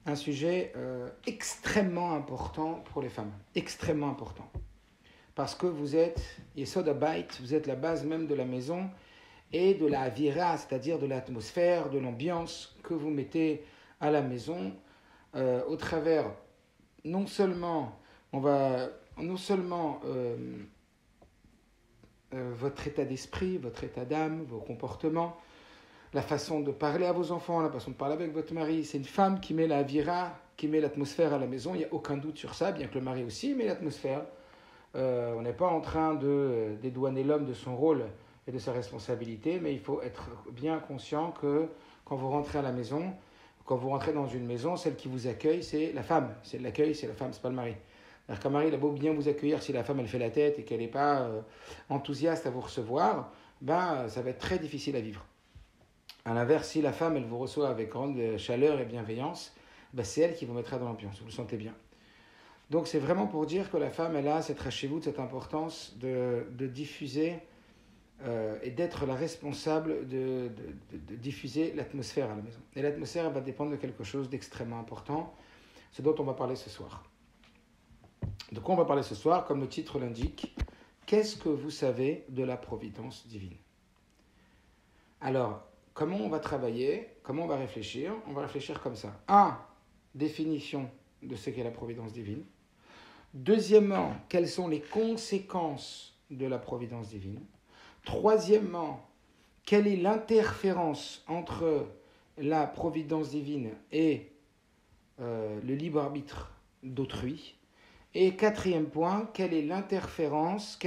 un sujet extrêmement important pour les femmes. Extrêmement important. Parce que vous êtes Yesod Habayit, vous êtes la base même de la maison et de la avira, c'est-à-dire de l'atmosphère, de l'ambiance que vous mettez à la maison au travers non seulement votre état d'esprit, votre état d'âme, vos comportements, la façon de parler à vos enfants, la façon de parler avec votre mari. C'est une femme qui met la avira, qui met l'atmosphère à la maison. Il n'y a aucun doute sur ça, bien que le mari aussi met l'atmosphère. On n'est pas en train de dédouaner l'homme de son rôle et de sa responsabilité, mais il faut être bien conscient que quand vous rentrez à la maison, quand vous rentrez dans une maison, celle qui vous accueille, c'est la femme. C'est l'accueil, c'est la femme, c'est pas le mari. Alors qu'un mari, il a beau bien vous accueillir, si la femme, elle fait la tête et qu'elle n'est pas enthousiaste à vous recevoir, ça va être très difficile à vivre. À l'inverse, si la femme, elle vous reçoit avec grande chaleur et bienveillance, c'est elle qui vous mettra dans l'ambiance, vous le sentez bien. Donc c'est vraiment pour dire que la femme, elle a cette rachévout, cette importance de diffuser et d'être la responsable de diffuser l'atmosphère à la maison. Et l'atmosphère, elle va dépendre de quelque chose d'extrêmement important, ce dont on va parler ce soir. De quoi on va parler ce soir? Comme le titre l'indique, qu'est-ce que vous savez de la providence divine? Alors, comment on va travailler? Comment on va réfléchir? On va réfléchir comme ça. 1. Définition de ce qu'est la providence divine. Deuxièmement, quelles sont les conséquences de la providence divine? Troisièmement, quelle est l'interférence entre la providence divine et le libre arbitre d'autrui? Et quatrième point, quelle est l'interférence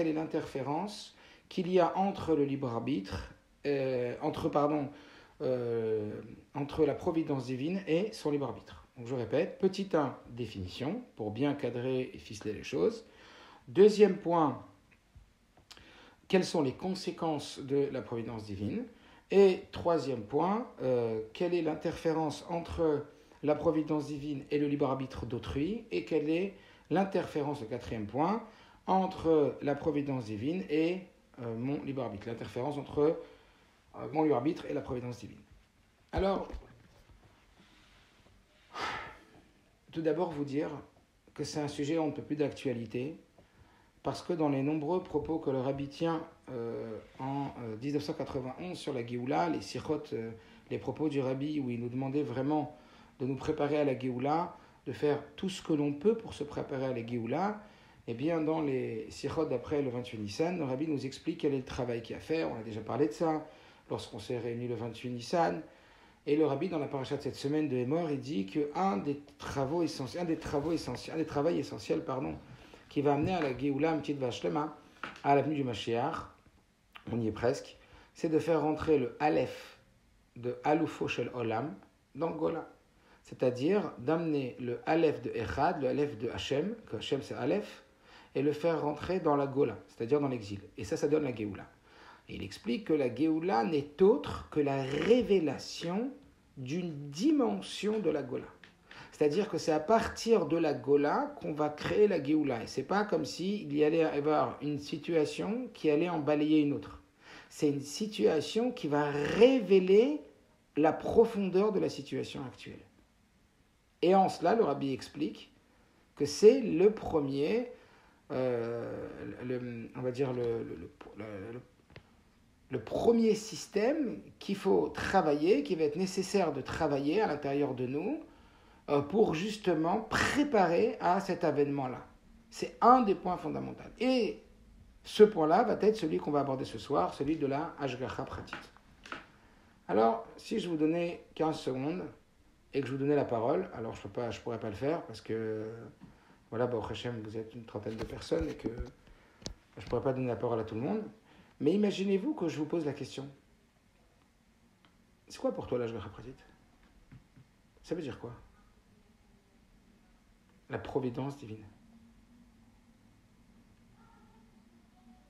qu'il y a entre le libre arbitre, entre la providence divine et son libre arbitre? Donc je répète, petit 1, définition, pour bien cadrer et ficeler les choses. Deuxième point, quelles sont les conséquences de la providence divine? Et troisième point, quelle est l'interférence entre la providence divine et le libre arbitre d'autrui? Et quelle est l'interférence, le quatrième point, entre la providence divine et mon libre arbitre? L'interférence entre mon libre arbitre et la providence divine. Alors, tout d'abord vous dire que c'est un sujet on ne peut plus d'actualité, parce que dans les nombreux propos que le Rabbi tient en 1991 sur la Géoula, les sikhot, les propos du Rabbi où il nous demandait vraiment de nous préparer à la Géoula, de faire tout ce que l'on peut pour se préparer à la Géoula, eh bien dans les sikhot d'après le 28 Nissan, le Rabbi nous explique quel est le travail qu'il y a à faire. On a déjà parlé de ça lorsqu'on s'est réunis le 28 Nissan. Et le Rabbi, dans la paracha de cette semaine de Hémor, il dit qu'un des travaux essentiels, qui va amener à la Géoula, une petite vache lema, à l'avenue du Mashiach, on y est presque, c'est de faire rentrer le Aleph de Alufo Shel Olam dans le Gola. C'est-à-dire d'amener le Aleph de Echad, le Aleph de Hachem, que Hachem c'est Aleph, et le faire rentrer dans la Gola, c'est-à-dire dans l'exil. Et ça donne la Géoula. Et il explique que la Géoula n'est autre que la révélation d'une dimension de la Gola. C'est-à-dire que c'est à partir de la Gola qu'on va créer la Géoula. Et ce n'est pas comme s'il y allait y avoir une situation qui allait en balayer une autre. C'est une situation qui va révéler la profondeur de la situation actuelle. Et en cela, le Rabbi explique que c'est le premier, le premier système qu'il faut travailler, qui va être nécessaire de travailler à l'intérieur de nous, pour justement préparer à cet avènement-là. C'est un des points fondamentaux. Et ce point-là va être celui qu'on va aborder ce soir, celui de la Hashgacha pratique. Alors, si je vous donnais 15 secondes et que je vous donnais la parole, alors je ne pourrais pas le faire parce que, voilà, au Hachem, vous êtes une trentaine de personnes et que je ne pourrais pas donner la parole à tout le monde. Mais imaginez-vous que je vous pose la question. C'est quoi pour toi la Hashgacha pratique? Ça veut dire quoi? La providence divine.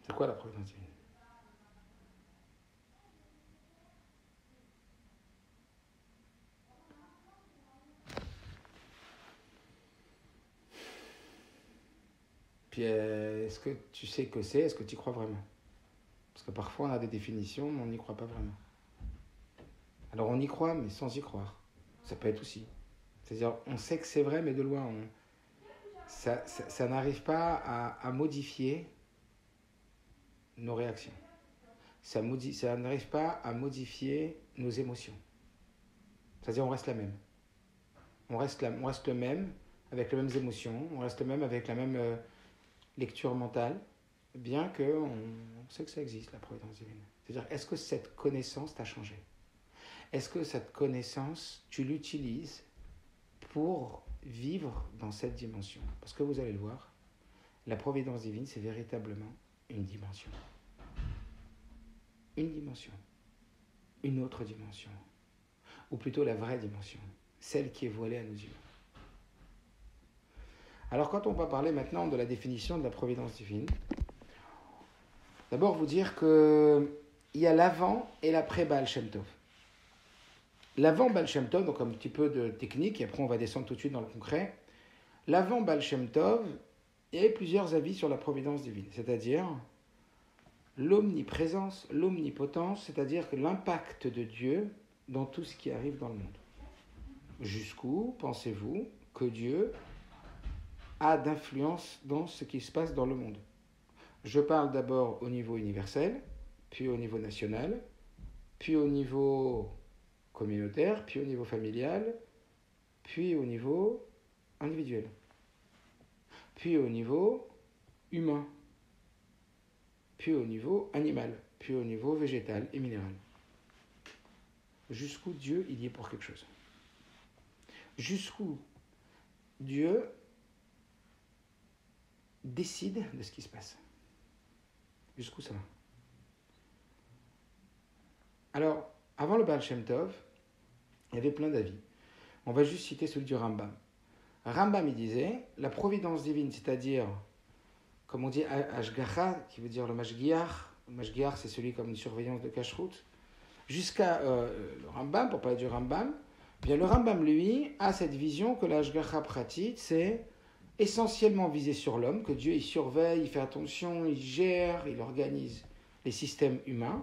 C'est quoi la providence divine? Puis est-ce que tu sais que c'est? Est-ce que tu y crois vraiment? Parce que parfois on a des définitions, mais on n'y croit pas vraiment. Alors on y croit, mais sans y croire. Ça peut être aussi. C'est-à-dire, on sait que c'est vrai, mais de loin, ça n'arrive pas à modifier nos réactions. Ça n'arrive pas à modifier nos émotions. C'est-à-dire, on reste la même. On reste le même, avec les mêmes émotions, on reste le même avec la même lecture mentale, bien qu'on sait que ça existe, la providence divine. C'est-à-dire, est-ce que cette connaissance t'a changé? Est-ce que cette connaissance, tu l'utilises pour vivre dans cette dimension? Parce que vous allez le voir, la providence divine, c'est véritablement une dimension. Une dimension. Une autre dimension. Ou plutôt la vraie dimension. Celle qui est voilée à nos yeux. Alors quand on va parler maintenant de la définition de la providence divine, d'abord vous dire qu'il y a l'avant et l'après Baal Shem Tov. L'avant Baal Shem Tov, donc un petit peu de technique, et après on va descendre tout de suite dans le concret. L'avant Baal Shem Tov, il y a plusieurs avis sur la providence divine, c'est-à-dire l'omniprésence, l'omnipotence, c'est-à-dire que l'impact de Dieu dans tout ce qui arrive dans le monde. Jusqu'où pensez-vous que Dieu a d'influence dans ce qui se passe dans le monde? Je parle d'abord au niveau universel, puis au niveau national, puis au niveau communautaire, puis au niveau familial, puis au niveau individuel, puis au niveau humain, puis au niveau animal, puis au niveau végétal et minéral. Jusqu'où Dieu il y est pour quelque chose. Jusqu'où Dieu décide de ce qui se passe. Jusqu'où ça va. Alors, avant le Baal Shem Tov, il y avait plein d'avis. On va juste citer celui du Rambam. Rambam, il disait, la providence divine, c'est-à-dire, comme on dit, Ashgacha, qui veut dire le Mashgiach. Le Mashgiach, c'est celui comme une surveillance de cache-route. Jusqu'à le Rambam, pour parler du Rambam, bien le Rambam, lui, a cette vision que la Ashgacha pratique, c'est essentiellement visé sur l'homme, que Dieu il surveille, il fait attention, il gère, il organise les systèmes humains,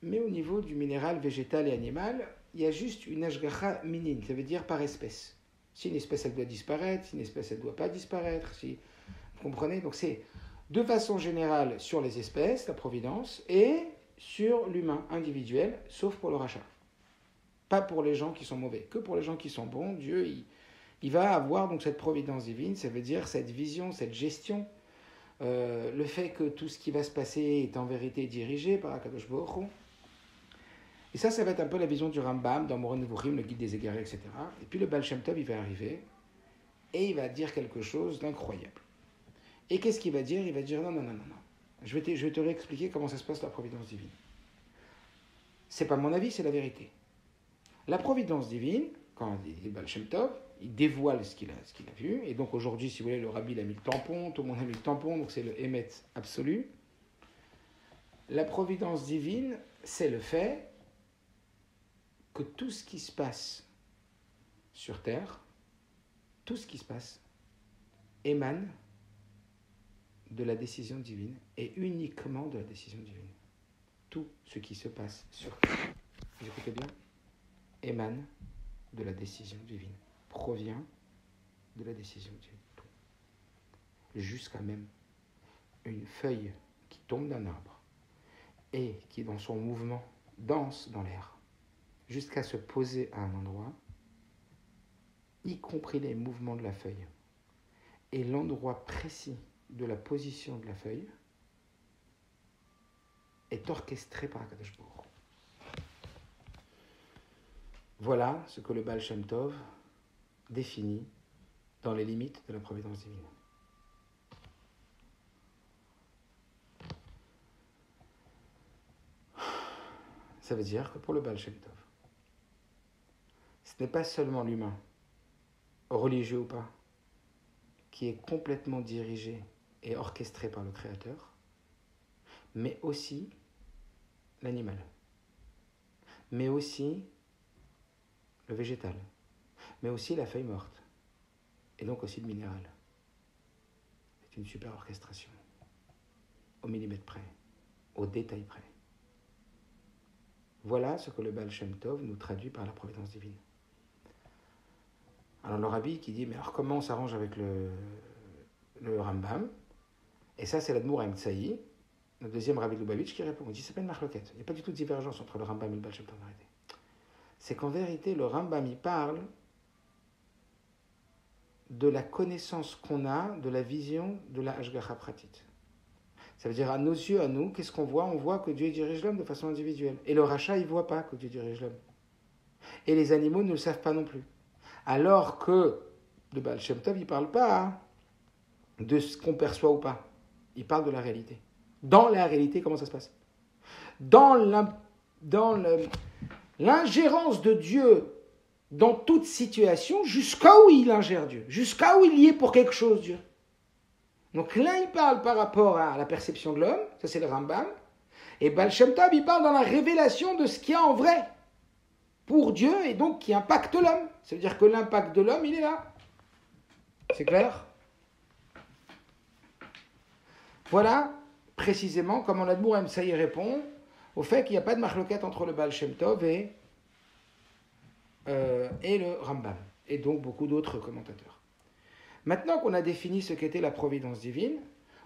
mais au niveau du minéral, végétal et animal, il y a juste une ashgacha minime, ça veut dire par espèce. Si une espèce elle doit disparaître, si une espèce elle ne doit pas disparaître, si vous comprenez, donc c'est de façon générale sur les espèces, la providence, et sur l'humain individuel, sauf pour le rachat. Pas pour les gens qui sont mauvais, que pour les gens qui sont bons, Dieu il va avoir donc cette providence divine, ça veut dire cette vision, cette gestion, le fait que tout ce qui va se passer est en vérité dirigé par Akadosh Baruch Hu. Et ça va être un peu la vision du Rambam dans Moreh Nevuchim, le guide des égarés, etc. Et puis le Baal Shem Tov, il va arriver et il va dire quelque chose d'incroyable. Et qu'est-ce qu'il va dire? Il va dire non. Je vais te réexpliquer comment ça se passe la providence divine. C'est pas mon avis, c'est la vérité. La providence divine, quand il dit le Baal Shem Tov, il dévoile ce qu'il a vu. Et donc aujourd'hui, si vous voulez, le rabbi il a mis le tampon, tout le monde a mis le tampon, donc c'est le Emet absolu. La providence divine, c'est le fait que tout ce qui se passe sur Terre, tout ce qui se passe, émane de la décision divine et uniquement de la décision divine. Tout ce qui se passe sur Terre, vous écoutez bien, émane de la décision divine, provient de la décision divine. Tout. Jusqu'à même une feuille qui tombe d'un arbre et qui, dans son mouvement, danse dans l'air, jusqu'à se poser à un endroit, y compris les mouvements de la feuille et l'endroit précis de la position de la feuille, est orchestré par Akadosh Baruch Hu. Voilà ce que le Baal Shem Tov définit dans les limites de la providence divine. Ça veut dire que pour le Baal Shem Tov, ce n'est pas seulement l'humain, religieux ou pas, qui est complètement dirigé et orchestré par le Créateur, mais aussi l'animal, mais aussi le végétal, mais aussi la feuille morte, et donc aussi le minéral. C'est une super orchestration, au millimètre près, au détail près. Voilà ce que le Baal Shem Tov nous traduit par la providence divine. Alors le rabbi qui dit, mais alors comment on s'arrange avec le Rambam? Et ça, c'est l'Admour Haïm-Tsaï, le deuxième rabbi de Lubavitch, qui répond. Il dit, c'est pas une marloquette. Il n'y a pas du tout de divergence entre le Rambam et le Baal Shem Tov en vérité. C'est qu'en vérité, le Rambam, il parle de la connaissance qu'on a, de la vision de la Hashgacha Pratit. Ça veut dire, à nos yeux, à nous, qu'est-ce qu'on voit? On voit que Dieu dirige l'homme de façon individuelle. Et le rachat, il ne voit pas que Dieu dirige l'homme. Et les animaux ne le savent pas non plus. Alors que le Baal Shem Tov, il ne parle pas de ce qu'on perçoit ou pas. Il parle de la réalité. Dans la réalité, comment ça se passe? Dans l'ingérence de Dieu dans toute situation, jusqu'à où il ingère Dieu, jusqu'à où il y est pour quelque chose, Dieu. Donc là, il parle par rapport à la perception de l'homme, ça c'est le Rambam, et Baal Shem Tov, il parle dans la révélation de ce qu'il y a en vrai pour Dieu, et donc qui impacte l'homme. Ça veut dire que l'impact de l'homme, il est là. C'est clair? Voilà précisément comment l'Admour Haïm-Tsaï répond au fait qu'il n'y a pas de marloquette entre le Baal Shem Tov et le Rambam, et donc beaucoup d'autres commentateurs. Maintenant qu'on a défini ce qu'était la providence divine,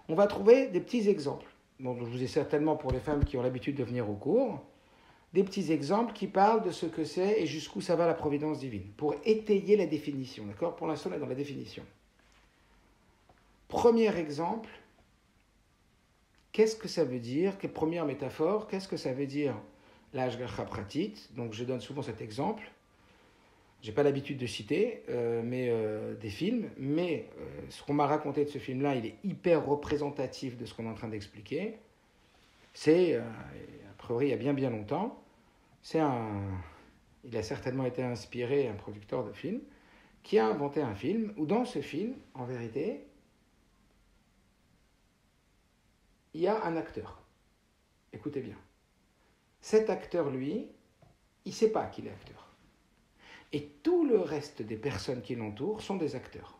on va trouver des petits exemples. Donc, je vous ai certainement, pour les femmes qui ont l'habitude de venir au cours, des petits exemples qui parlent de ce que c'est et jusqu'où ça va la providence divine, pour étayer la définition. D'accord? Pour l'instant, on est dans la définition. Premier exemple, qu'est-ce que ça veut dire? Première métaphore, qu'est-ce que ça veut dire la Hashgacha Pratit? Donc, je donne souvent cet exemple. Je n'ai pas l'habitude de citer des films, mais ce qu'on m'a raconté de ce film-là, il est hyper représentatif de ce qu'on est en train d'expliquer. C'est, a priori, il y a bien bien longtemps, il a certainement été inspiré, un producteur de film, qui a inventé un film où dans ce film, en vérité, il y a un acteur. Écoutez bien. Cet acteur, lui, il ne sait pas qu'il est acteur. Et tout le reste des personnes qui l'entourent sont des acteurs.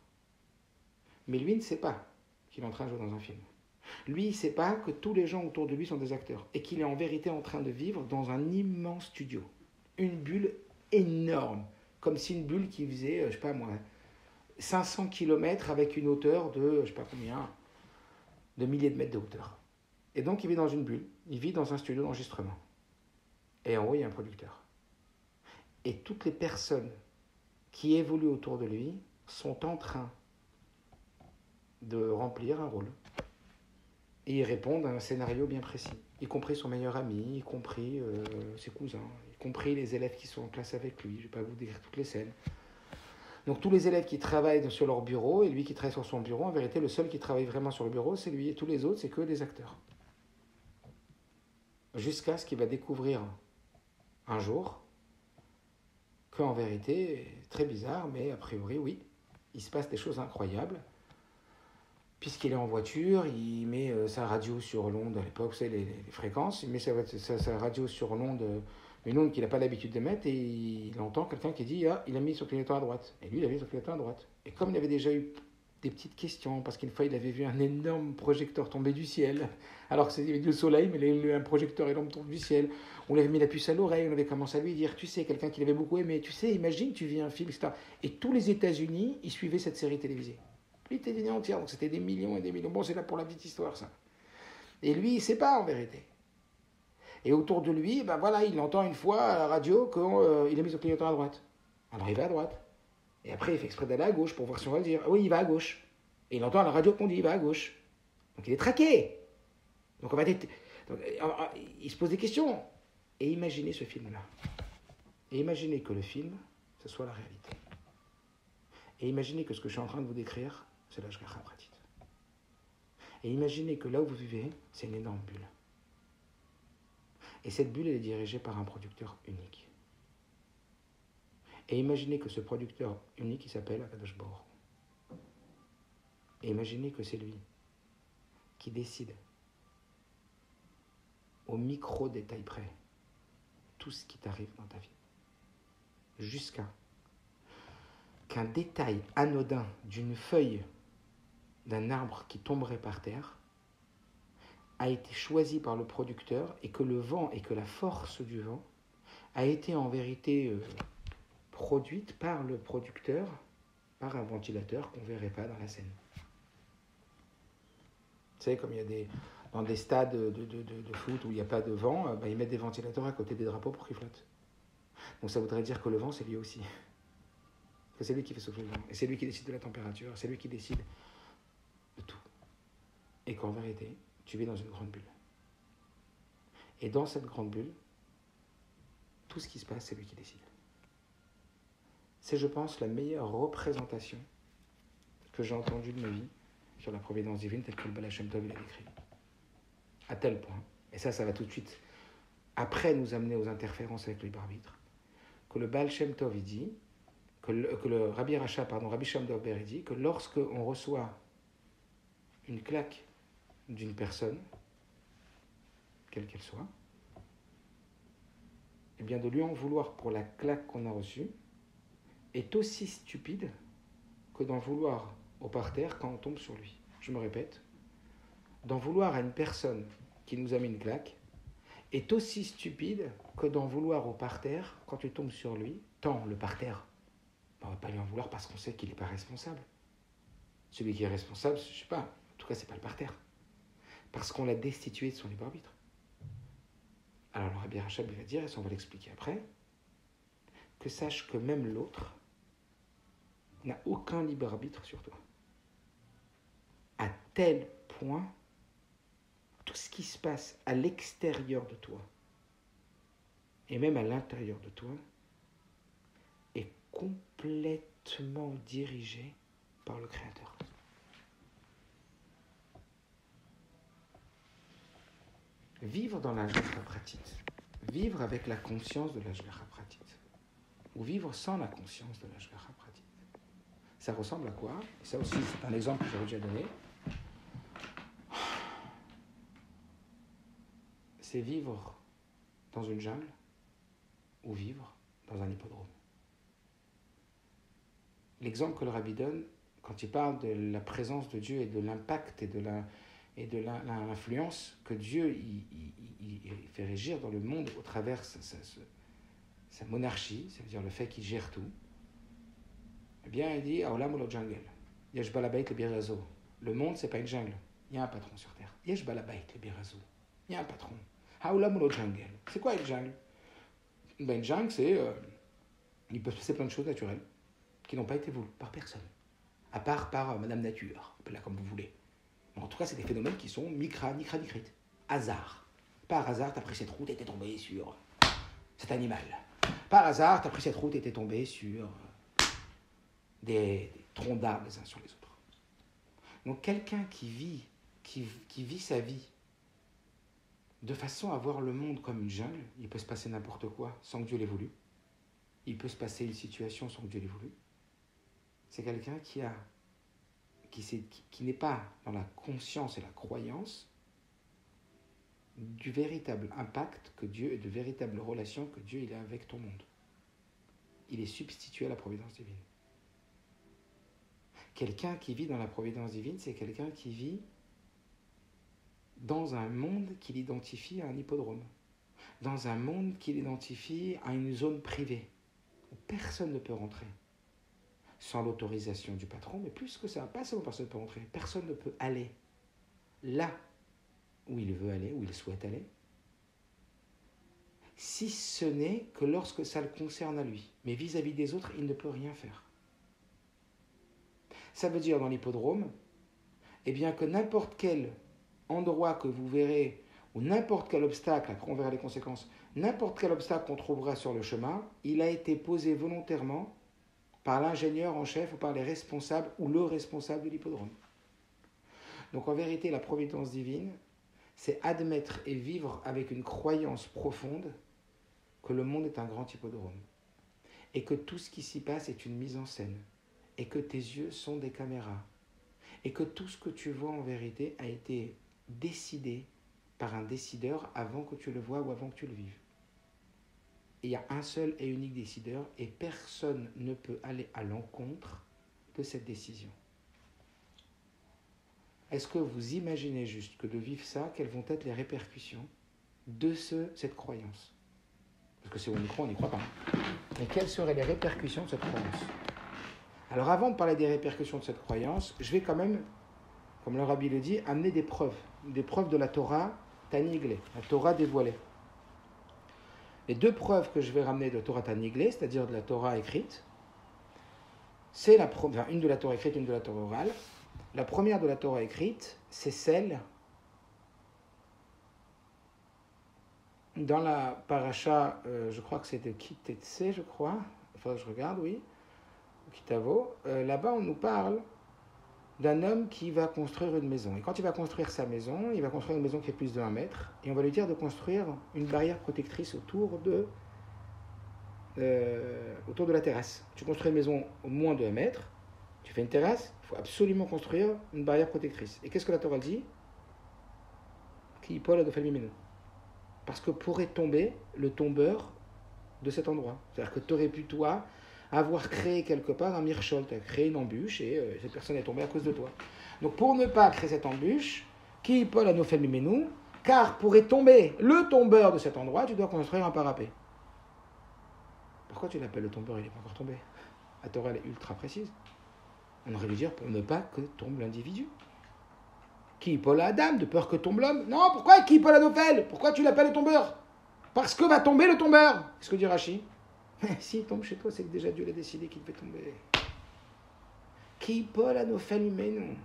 Mais lui ne sait pas qu'il est en train de jouer dans un film. Lui, il ne sait pas que tous les gens autour de lui sont des acteurs et qu'il est en vérité en train de vivre dans un immense studio. Une bulle énorme, comme si une bulle qui faisait, je ne sais pas moi, 500 km avec une hauteur de, je ne sais pas combien, de milliers de mètres de hauteur. Et donc, il vit dans une bulle, il vit dans un studio d'enregistrement. Et en haut, il y a un producteur. Et toutes les personnes qui évoluent autour de lui sont en train de remplir un rôle. Et ils répondent à un scénario bien précis, y compris son meilleur ami, y compris ses cousins, y compris les élèves qui sont en classe avec lui. Je ne vais pas vous décrire toutes les scènes. Donc tous les élèves qui travaillent sur leur bureau, et lui qui travaille sur son bureau, en vérité, le seul qui travaille vraiment sur le bureau, c'est lui. Et tous les autres, c'est que des acteurs. Jusqu'à ce qu'il va découvrir un jour qu'en vérité, très bizarre, mais a priori, oui, il se passe des choses incroyables. Puisqu'il est en voiture, il met sa radio sur l'onde, à l'époque, vous savez, les fréquences, il met sa radio sur l'onde, une onde qu'il n'a pas l'habitude de mettre, et il entend quelqu'un qui dit « Ah, il a mis son clignotant à droite ». Et lui, il a mis son clignotant à droite. Et comme il avait déjà eu des petites questions, parce qu'une fois, il avait vu un énorme projecteur tomber du ciel, alors que c'était le soleil, mais un projecteur énorme tombe du ciel. On lui avait mis la puce à l'oreille, on avait commencé à lui dire « Tu sais, quelqu'un qui l'avait beaucoup aimé, tu sais, imagine, tu vis un film, etc. » Et tous les États-Unis, ils suivaient cette série télévisée. L'États-Unis entière, donc c'était des millions et des millions. Bon, c'est là pour la petite histoire, ça. Et lui, il ne sait pas, en vérité. Et autour de lui, ben voilà, il entend une fois à la radio qu'il a mis son clignotant à droite. Alors il va à droite. Et après, il fait exprès d'aller à gauche pour voir si on va le dire. Ah oui, il va à gauche. Et il entend à la radio qu'on dit il va à gauche. Donc il est traqué. Donc il se pose des questions. Et imaginez ce film-là. Et imaginez que le film, ce soit la réalité. Et imaginez que ce que je suis en train de vous décrire, c'est la Hashgacha Pratit. Et imaginez que là où vous vivez, c'est une énorme bulle. Et cette bulle, elle est dirigée par un producteur unique. Et imaginez que ce producteur unique, il s'appelle Akadosh Baruch Hu. Et imaginez que c'est lui qui décide, au micro-détail près, tout ce qui t'arrive dans ta vie. Jusqu'à qu'un détail anodin d'une feuille d'un arbre qui tomberait par terre a été choisi par le producteur et que le vent et que la force du vent a été en vérité produite par le producteur par un ventilateur qu'on ne verrait pas dans la scène. Vous savez, comme il y a dans des stades de foot où il n'y a pas de vent, ils mettent des ventilateurs à côté des drapeaux pour qu'ils flottent. Donc ça voudrait dire que le vent, c'est lui aussi. Que c'est lui qui fait souffler le vent. Et c'est lui qui décide de la température, c'est lui qui décide de tout. Et qu'en vérité, tu vis dans une grande bulle. Et dans cette grande bulle, tout ce qui se passe, c'est lui qui décide. C'est, je pense, la meilleure représentation que j'ai entendue de ma vie sur la providence divine telle que le Baal Hashem Tov l'a décrit. À tel point, et ça va tout de suite, après nous amener aux interférences avec le libre arbitre, que le Baal Shem Tov il dit, que le Rabbi Shem Tov Ber dit, que lorsque on reçoit une claque d'une personne, quelle qu'elle soit, eh bien de lui en vouloir pour la claque qu'on a reçue est aussi stupide que d'en vouloir au parterre quand on tombe sur lui. Je me répète, d'en vouloir à une personne qui nous a mis une claque est aussi stupide que d'en vouloir au parterre quand tu tombes sur lui, tant le parterre, on ne va pas lui en vouloir parce qu'on sait qu'il n'est pas responsable. Celui qui est responsable, je ne sais pas, en tout cas c'est pas le parterre, parce qu'on l'a destitué de son libre arbitre. Alors le Rabbi Rachab va dire, et ça on va l'expliquer après, que sache que même l'autre n'a aucun libre arbitre sur toi. À tel point, tout ce qui se passe à l'extérieur de toi, et même à l'intérieur de toi, est complètement dirigé par le Créateur. Vivre dans la Ashgacha Pratit, vivre avec la conscience de la Ashgacha Pratit, ou vivre sans la conscience de la Ashgacha Pratit, ça ressemble à quoi? Et ça aussi, c'est un exemple que j'avais déjà donné. C'est vivre dans une jungle ou vivre dans un hippodrome. L'exemple que le Rabbi donne, quand il parle de la présence de Dieu et de l'impact et de l'influence que Dieu il fait régir dans le monde au travers sa monarchie, ça veut dire le fait qu'il gère tout, eh bien il dit « Aolam ou lo jungle, yesh balabait le birazo ». Le monde, c'est pas une jungle, il y a un patron sur terre. Yesh balabait le birazo, il y a un patron. Aolam ou lo jungle, c'est quoi une jungle? Une jungle, c'est... il peut se passer plein de choses naturelles qui n'ont pas été voulues par personne, à part par Madame Nature, appelez-la comme vous voulez. En tout cas, c'est des phénomènes qui sont micra-nikrit. Hasard. Par hasard, tu as pris cette route et tu es tombé sur cet animal. Par hasard, tu as pris cette route et tu es tombé sur des troncs d'arbres les uns sur les autres. Donc, quelqu'un qui vit sa vie de façon à voir le monde comme une jungle, il peut se passer n'importe quoi sans que Dieu l'ait voulu. Il peut se passer une situation sans que Dieu l'ait voulu. C'est quelqu'un qui n'est pas dans la conscience et la croyance du véritable impact que Dieu et de véritables relations que Dieu il a avec ton monde. Il est substitué à la providence divine. Quelqu'un qui vit dans la providence divine, c'est quelqu'un qui vit dans un monde qu'il identifie à un hippodrome, dans un monde qu'il identifie à une zone privée, où personne ne peut rentrer. Sans l'autorisation du patron, mais plus que ça, pas seulement personne ne peut rentrer, personne ne peut aller là où il veut aller, où il souhaite aller, si ce n'est que lorsque ça le concerne à lui. Mais vis-à-vis des autres, il ne peut rien faire. Ça veut dire dans l'hippodrome, eh bien que n'importe quel endroit que vous verrez, ou n'importe quel obstacle, après on verra les conséquences, n'importe quel obstacle qu'on trouvera sur le chemin, il a été posé volontairement par l'ingénieur en chef ou par les responsables ou le responsable de l'hippodrome. Donc en vérité, la providence divine, c'est admettre et vivre avec une croyance profonde que le monde est un grand hippodrome et que tout ce qui s'y passe est une mise en scène et que tes yeux sont des caméras et que tout ce que tu vois en vérité a été décidé par un décideur avant que tu le vois ou avant que tu le vives. Et il y a un seul et unique décideur et personne ne peut aller à l'encontre de cette décision. Est-ce que vous imaginez juste que de vivre ça, quelles vont être les répercussions de cette croyance? Parce que si on y croit, on n'y croit pas. Mais quelles seraient les répercussions de cette croyance? Alors avant de parler des répercussions de cette croyance, je vais quand même, comme le Rabbi le dit, amener des preuves de la Torah Taniglé, la Torah dévoilée. Les deux preuves que je vais ramener de Torah Taniglé, c'est-à-dire de la Torah écrite, c'est une de la Torah écrite, une de la Torah orale. La première de la Torah écrite, c'est celle dans la paracha, je crois que c'est de Kitetse, je crois, enfin je regarde, oui, Kitavo, là-bas on nous parle d'un homme qui va construire une maison. Et quand il va construire sa maison, il va construire une maison qui fait plus de 1 mètre, et on va lui dire de construire une barrière protectrice autour de la terrasse. Tu construis une maison au moins de 1 mètre, tu fais une terrasse, il faut absolument construire une barrière protectrice. Et qu'est-ce que la Torah dit? Qui Paul a de Falmimeno. Parce que pourrait tomber le tombeur de cet endroit. C'est-à-dire que tu aurais pu, toi, avoir créé quelque part un mirchol, tu as créé une embûche et cette personne est tombée à cause de toi. Donc pour ne pas créer cette embûche, qui Paul a fait Mimenu, car pourrait tomber le tombeur de cet endroit, tu dois construire un parapet. Pourquoi tu l'appelles le tombeur? Il n'est pas encore tombé. La Torah elle est ultra précise. On aurait dû dire pour ne pas que tombe l'individu. Qui Paul à Adam, de peur que tombe l'homme. Non, pourquoi qui Paul à Nophel? Pourquoi tu l'appelles le tombeur? Parce que va tomber le tombeur. Qu'est-ce que dit Rashi? S'il tombe chez toi, c'est que déjà Dieu l'a décidé qu'il devait tomber. Qui Paul à Nophel Imenu?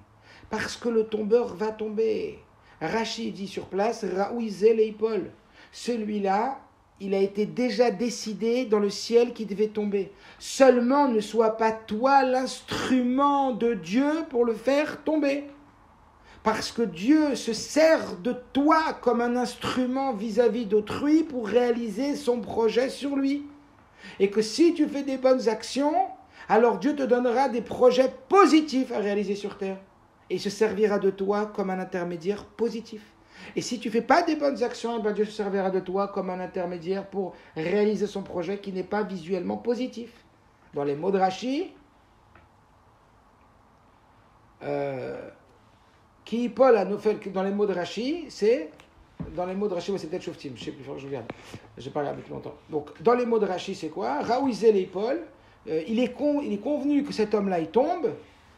Parce que le tombeur va tomber. Rashi dit sur place, Raouizel et Paul. Celui-là, il a été déjà décidé dans le ciel qu'il devait tomber. Seulement ne sois pas toi l'instrument de Dieu pour le faire tomber. Parce que Dieu se sert de toi comme un instrument vis-à-vis d'autrui pour réaliser son projet sur lui. Et que si tu fais des bonnes actions, alors Dieu te donnera des projets positifs à réaliser sur terre. Et il se servira de toi comme un intermédiaire positif. Et si tu ne fais pas des bonnes actions, Dieu se servira de toi comme un intermédiaire pour réaliser son projet qui n'est pas visuellement positif. Dans les mots de Rashi, qui Paul a fait dans les mots de Rashi, c'est dans les mots de Rashi, c'est peut-être Shoftim, je sais plus, je regarde, j'ai pas regardé depuis longtemps. Donc dans les mots de Rashi, c'est quoi? Raouizel et Paul, il est convenu que cet homme-là il tombe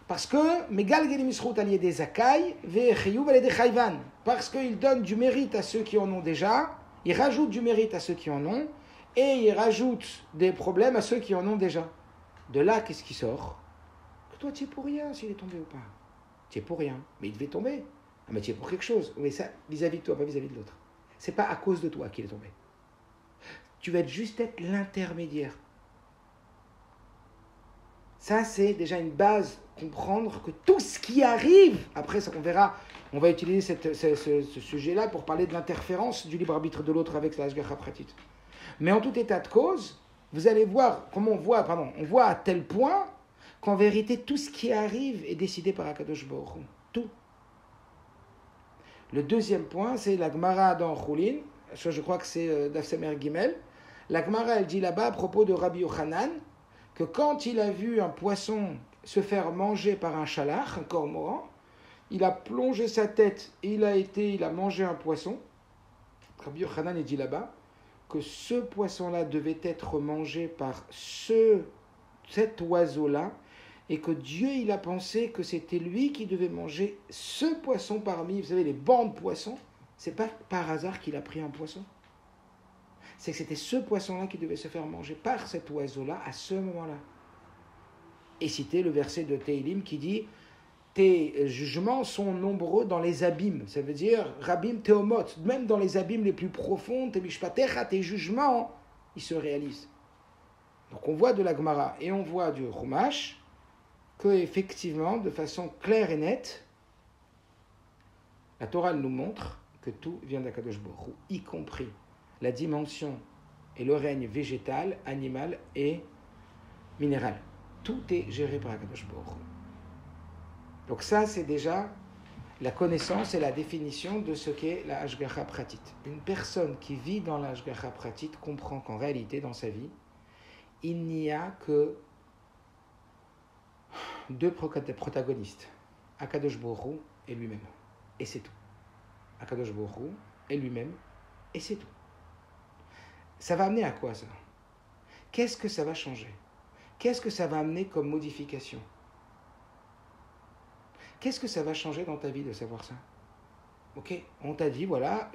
parce que Megal Gelimisrout allié des Zakai, Vechiyuv allié des Chayvan, parce qu'il donne du mérite à ceux qui en ont déjà, il rajoute du mérite à ceux qui en ont, et il rajoute des problèmes à ceux qui en ont déjà. De là, qu'est-ce qui sort? Que toi, tu es pour rien s'il est tombé ou pas. Tu es pour rien, mais il devait tomber. Ah, mais tu es pour quelque chose. Mais ça, vis-à-vis de toi, pas vis-à-vis de l'autre. C'est pas à cause de toi qu'il est tombé. Tu vas juste être l'intermédiaire. Ça, c'est déjà une base, comprendre que tout ce qui arrive, après ça on verra, on va utiliser ce sujet-là pour parler de l'interférence du libre arbitre de l'autre avec la Hashgacha Pratit. Mais en tout état de cause, vous allez voir, on voit à tel point qu'en vérité, tout ce qui arrive est décidé par Akadosh Baruch Hu. Tout. Le deuxième point, c'est la Gemara dans Choulin. Je crois que c'est Daf Semer Gimel. La Gemara, elle dit là-bas à propos de Rabbi Yochanan, que quand il a vu un poisson se faire manger par un shalach, un cormoran, il a plongé sa tête et il a mangé un poisson. Rabbi Yochanan, il dit là-bas que ce poisson-là devait être mangé par cet oiseau-là, et que Dieu, il a pensé que c'était lui qui devait manger ce poisson parmi, vous savez, les bancs de poissons. C'est pas par hasard qu'il a pris un poisson. C'est que c'était ce poisson-là qui devait se faire manger par cet oiseau-là à ce moment-là. Et citer le verset de Teilim qui dit « Tes jugements sont nombreux dans les abîmes ». Ça veut dire « Rabim Teomot », même dans les abîmes les plus profonds, « Tes mishpatecha », tes jugements, ils se réalisent. Donc on voit de la Gemara et on voit du Chumash que effectivement, de façon claire et nette, la Torah nous montre que tout vient d'Akadosh Baruch Hu, y compris la dimension et le règne végétal, animal et minéral. Tout est géré par Akadosh Baruch Hu. Donc ça, c'est déjà la connaissance et la définition de ce qu'est la Hashgacha Pratit. Une personne qui vit dans la Hashgacha Pratit comprend qu'en réalité, dans sa vie, il n'y a que deux protagonistes, Akadosh Baruch Hu et lui-même. Et c'est tout. Akadosh Baruch Hu et lui-même, et c'est tout. Ça va amener à quoi ça? Qu'est-ce que ça va changer? qu'est-ce que ça va amener comme modification? Qu'est-ce que ça va changer dans ta vie de savoir ça? Ok, on t'a dit, voilà,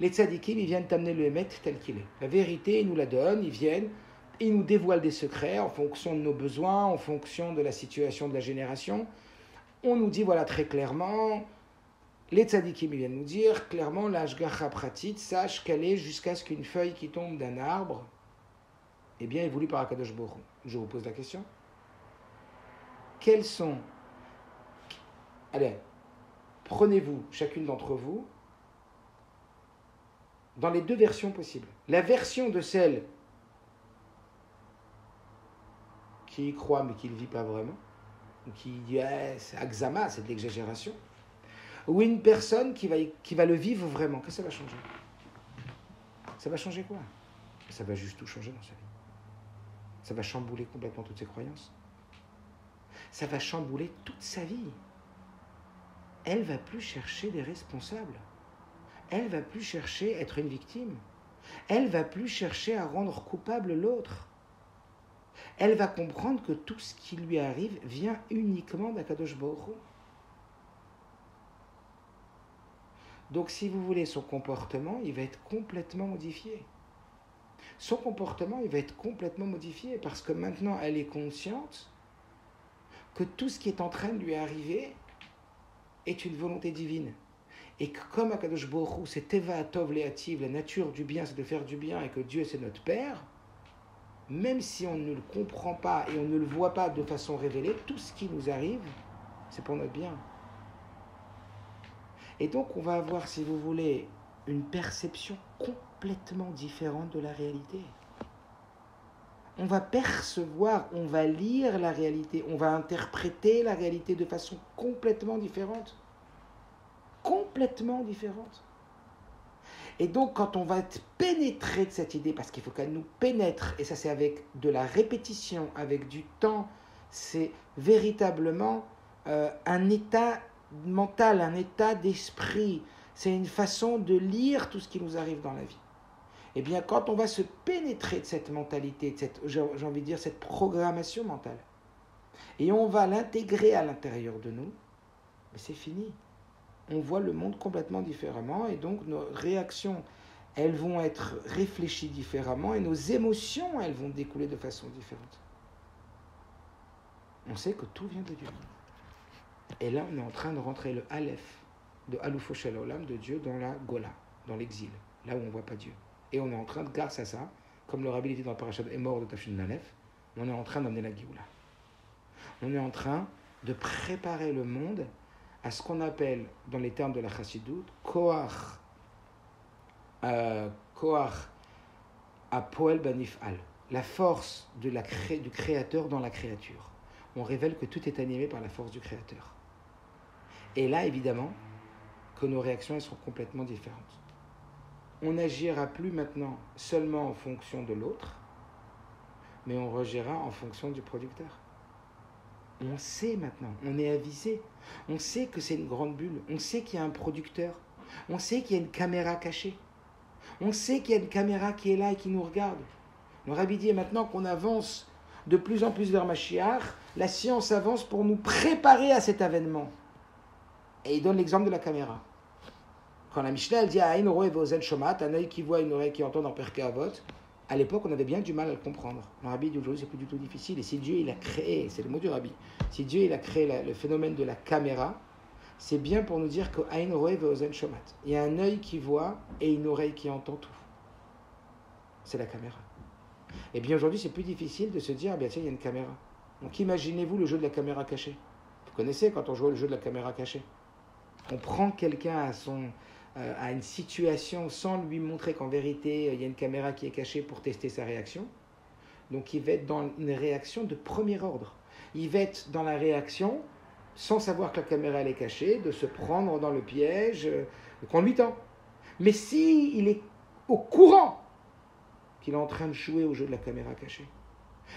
les tzadikim, ils viennent t'amener le Hémet tel qu'il est. La vérité, ils nous la donnent, ils viennent, ils nous dévoilent des secrets en fonction de nos besoins, en fonction de la situation de la génération. On nous dit, voilà, très clairement, les tzadikim, ils viennent nous dire, clairement, l'ashgacha pratit, sache qu'elle est jusqu'à ce qu'une feuille qui tombe d'un arbre, eh bien, est voulue par Akadosh Baruch Hu. Je vous pose la question. Quels sont... Allez, prenez-vous, chacune d'entre vous, dans les deux versions possibles. La version de celle qui y croit mais qui ne le vit pas vraiment, ou qui dit c'est Akzama, c'est de l'exagération, ou une personne qui va le vivre vraiment. Qu'est-ce que ça va changer? Ça va changer quoi? Ça va juste tout changer dans sa vie. Ça va chambouler complètement toutes ses croyances. Ça va chambouler toute sa vie. Elle ne va plus chercher des responsables. Elle ne va plus chercher à être une victime. Elle ne va plus chercher à rendre coupable l'autre. Elle va comprendre que tout ce qui lui arrive vient uniquement d'Akadosh Baruch Hu. Donc, si vous voulez, son comportement, il va être complètement modifié. Son comportement, il va être complètement modifié parce que maintenant, elle est consciente que tout ce qui est en train de lui arriver est une volonté divine. Et que comme Akadosh Baruch Hu, c'est Teva Tov Leativ, la nature du bien, c'est de faire du bien, et que Dieu, c'est notre Père, même si on ne le comprend pas et on ne le voit pas de façon révélée, tout ce qui nous arrive, c'est pour notre bien. Et donc, on va avoir, si vous voulez, une perception complètement différente de la réalité. On va percevoir, on va lire la réalité, on va interpréter la réalité de façon complètement différente. Complètement différente. Et donc, quand on va être pénétré de cette idée, parce qu'il faut qu'elle nous pénètre, et ça c'est avec de la répétition, avec du temps, c'est véritablement un état mental, un état d'esprit, c'est une façon de lire tout ce qui nous arrive dans la vie. Eh bien, quand on va se pénétrer de cette mentalité, de cette, j'ai envie de dire, cette programmation mentale, et on va l'intégrer à l'intérieur de nous, mais c'est fini. On voit le monde complètement différemment, et donc nos réactions, elles vont être réfléchies différemment, et nos émotions, elles vont découler de façon différente. On sait que tout vient de Dieu. Et là, on est en train de rentrer le Aleph de Alufo Shel Olam, de Dieu, dans la Gola, dans l'exil, là où on ne voit pas Dieu. Et on est en train de, grâce à ça, comme le Rabbi dit dans le Parashat Emor de Tafshin Aleph, on est en train d'amener la Géoula. On est en train de préparer le monde à ce qu'on appelle, dans les termes de la Chassidout, Koach Apoel Banifal, la force du Créateur dans la créature. On révèle que tout est animé par la force du Créateur. Et là, évidemment, que nos réactions elles seront complètement différentes. On n'agira plus maintenant seulement en fonction de l'autre, mais on agira en fonction du producteur. On sait maintenant, on est avisé, on sait que c'est une grande bulle, on sait qu'il y a un producteur, on sait qu'il y a une caméra cachée, on sait qu'il y a une caméra qui est là et qui nous regarde. Le Rabbi dit maintenant qu'on avance de plus en plus vers Mashiach, la science avance pour nous préparer à cet avènement. Et il donne l'exemple de la caméra. Quand la Mishnah elle dit Aïn roe ve'ozen shomat, un œil qui voit, une oreille qui entend dans Perkei Avot, à l'époque on avait bien du mal à le comprendre. Le Rabbi dit aujourd'hui c'est plus du tout difficile. Et si Dieu il a créé, c'est le mot du Rabbi, si Dieu il a créé le phénomène de la caméra, c'est bien pour nous dire que Aïn roe ve'ozen shomat. Il y a un œil qui voit et une oreille qui entend tout. C'est la caméra. Et bien aujourd'hui c'est plus difficile de se dire, ah bien tiens il y a une caméra. Donc imaginez-vous le jeu de la caméra cachée. Vous connaissez quand on joue le jeu de la caméra cachée. On prend quelqu'un à une situation sans lui montrer qu'en vérité il y a une caméra qui est cachée pour tester sa réaction. Donc il va être dans une réaction de premier ordre. Il va être dans la réaction sans savoir que la caméra elle est cachée, de se prendre dans le piège qu'on lui tend. Mais s'il est au courant qu'il est en train de jouer au jeu de la caméra cachée,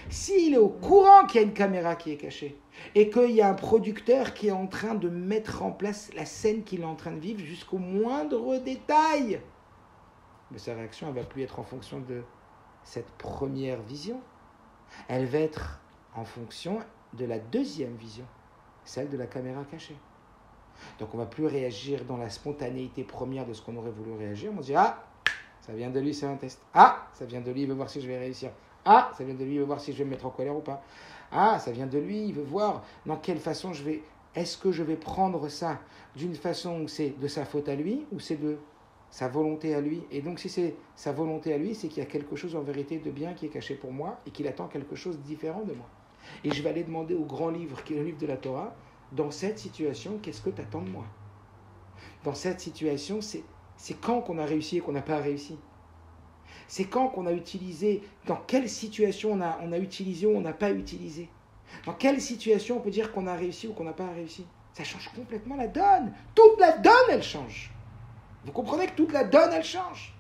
s'il est au courant qu'il y a une caméra qui est cachée et qu'il y a un producteur qui est en train de mettre en place la scène qu'il est en train de vivre jusqu'au moindre détail, mais sa réaction elle ne va plus être en fonction de cette première vision. Elle va être en fonction de la deuxième vision, celle de la caméra cachée. Donc on ne va plus réagir dans la spontanéité première de ce qu'on aurait voulu réagir. On va dire, ah, ça vient de lui, c'est un test. Ah, ça vient de lui, il veut voir si je vais réussir. Ah, ça vient de lui, il veut voir si je vais me mettre en colère ou pas. Ah, ça vient de lui, il veut voir dans quelle façon je vais... Est-ce que je vais prendre ça d'une façon où c'est de sa faute à lui ou c'est de sa volonté à lui? Et donc si c'est sa volonté à lui, c'est qu'il y a quelque chose en vérité de bien qui est caché pour moi et qu'il attend quelque chose de différent de moi. Et je vais aller demander au grand livre, qui est le livre de la Torah, dans cette situation, qu'est-ce que tu attends de moi? Dans cette situation, c'est quand qu'on a réussi et qu'on n'a pas réussi. C'est quand qu'on a utilisé, dans quelle situation on a utilisé ou on n'a pas utilisé. Dans quelle situation on peut dire qu'on a réussi ou qu'on n'a pas réussi. Ça change complètement la donne. Toute la donne, elle change. Vous comprenez que toute la donne, elle change.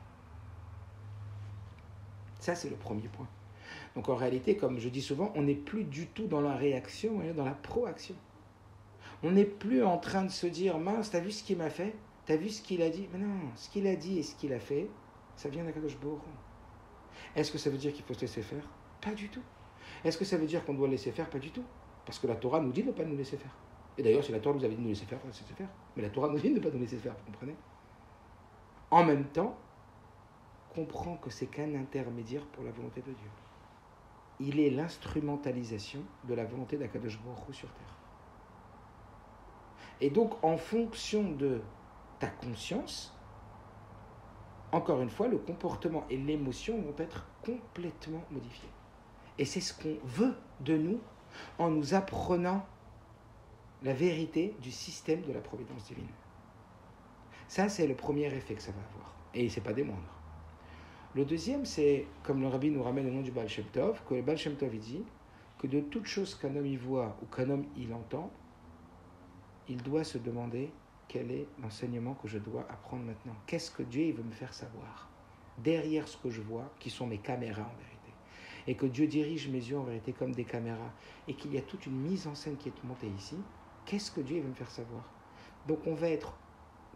Ça, c'est le premier point. Donc en réalité, comme je dis souvent, on n'est plus du tout dans la réaction, on est dans la proaction. On n'est plus en train de se dire, mince, t'as vu ce qu'il m'a fait? T'as vu ce qu'il a dit? Mais non, ce qu'il a dit et ce qu'il a fait, ça vient d'Akadosh Baruch Hu. Est-ce que ça veut dire qu'il faut se laisser faire? Pas du tout. Est-ce que ça veut dire qu'on doit laisser faire? Pas du tout. Parce que la Torah nous dit de ne pas nous laisser faire. Et d'ailleurs, si la Torah nous avait dit de nous laisser faire, on va se laisser faire. Mais la Torah nous dit de ne pas nous laisser faire, vous comprenez? En même temps, comprend que c'est qu'un intermédiaire pour la volonté de Dieu. Il est l'instrumentalisation de la volonté d'Akadosh Baruch Hu sur terre. Et donc, en fonction de ta conscience, encore une fois, le comportement et l'émotion vont être complètement modifiés. Et c'est ce qu'on veut de nous en nous apprenant la vérité du système de la providence divine. Ça, c'est le premier effet que ça va avoir. Et ce n'est pas des moindres. Le deuxième, c'est, comme le Rabbi nous ramène au nom du Baal Shem Tov, que le Baal Shem Tov il dit que de toute chose qu'un homme y voit ou qu'un homme il entend, il doit se demander quel est l'enseignement que je dois apprendre maintenant. Qu'est-ce que Dieu il veut me faire savoir derrière ce que je vois, qui sont mes caméras en vérité. Et que Dieu dirige mes yeux en vérité comme des caméras. Et qu'il y a toute une mise en scène qui est montée ici. Qu'est-ce que Dieu il veut me faire savoir? Donc on va être,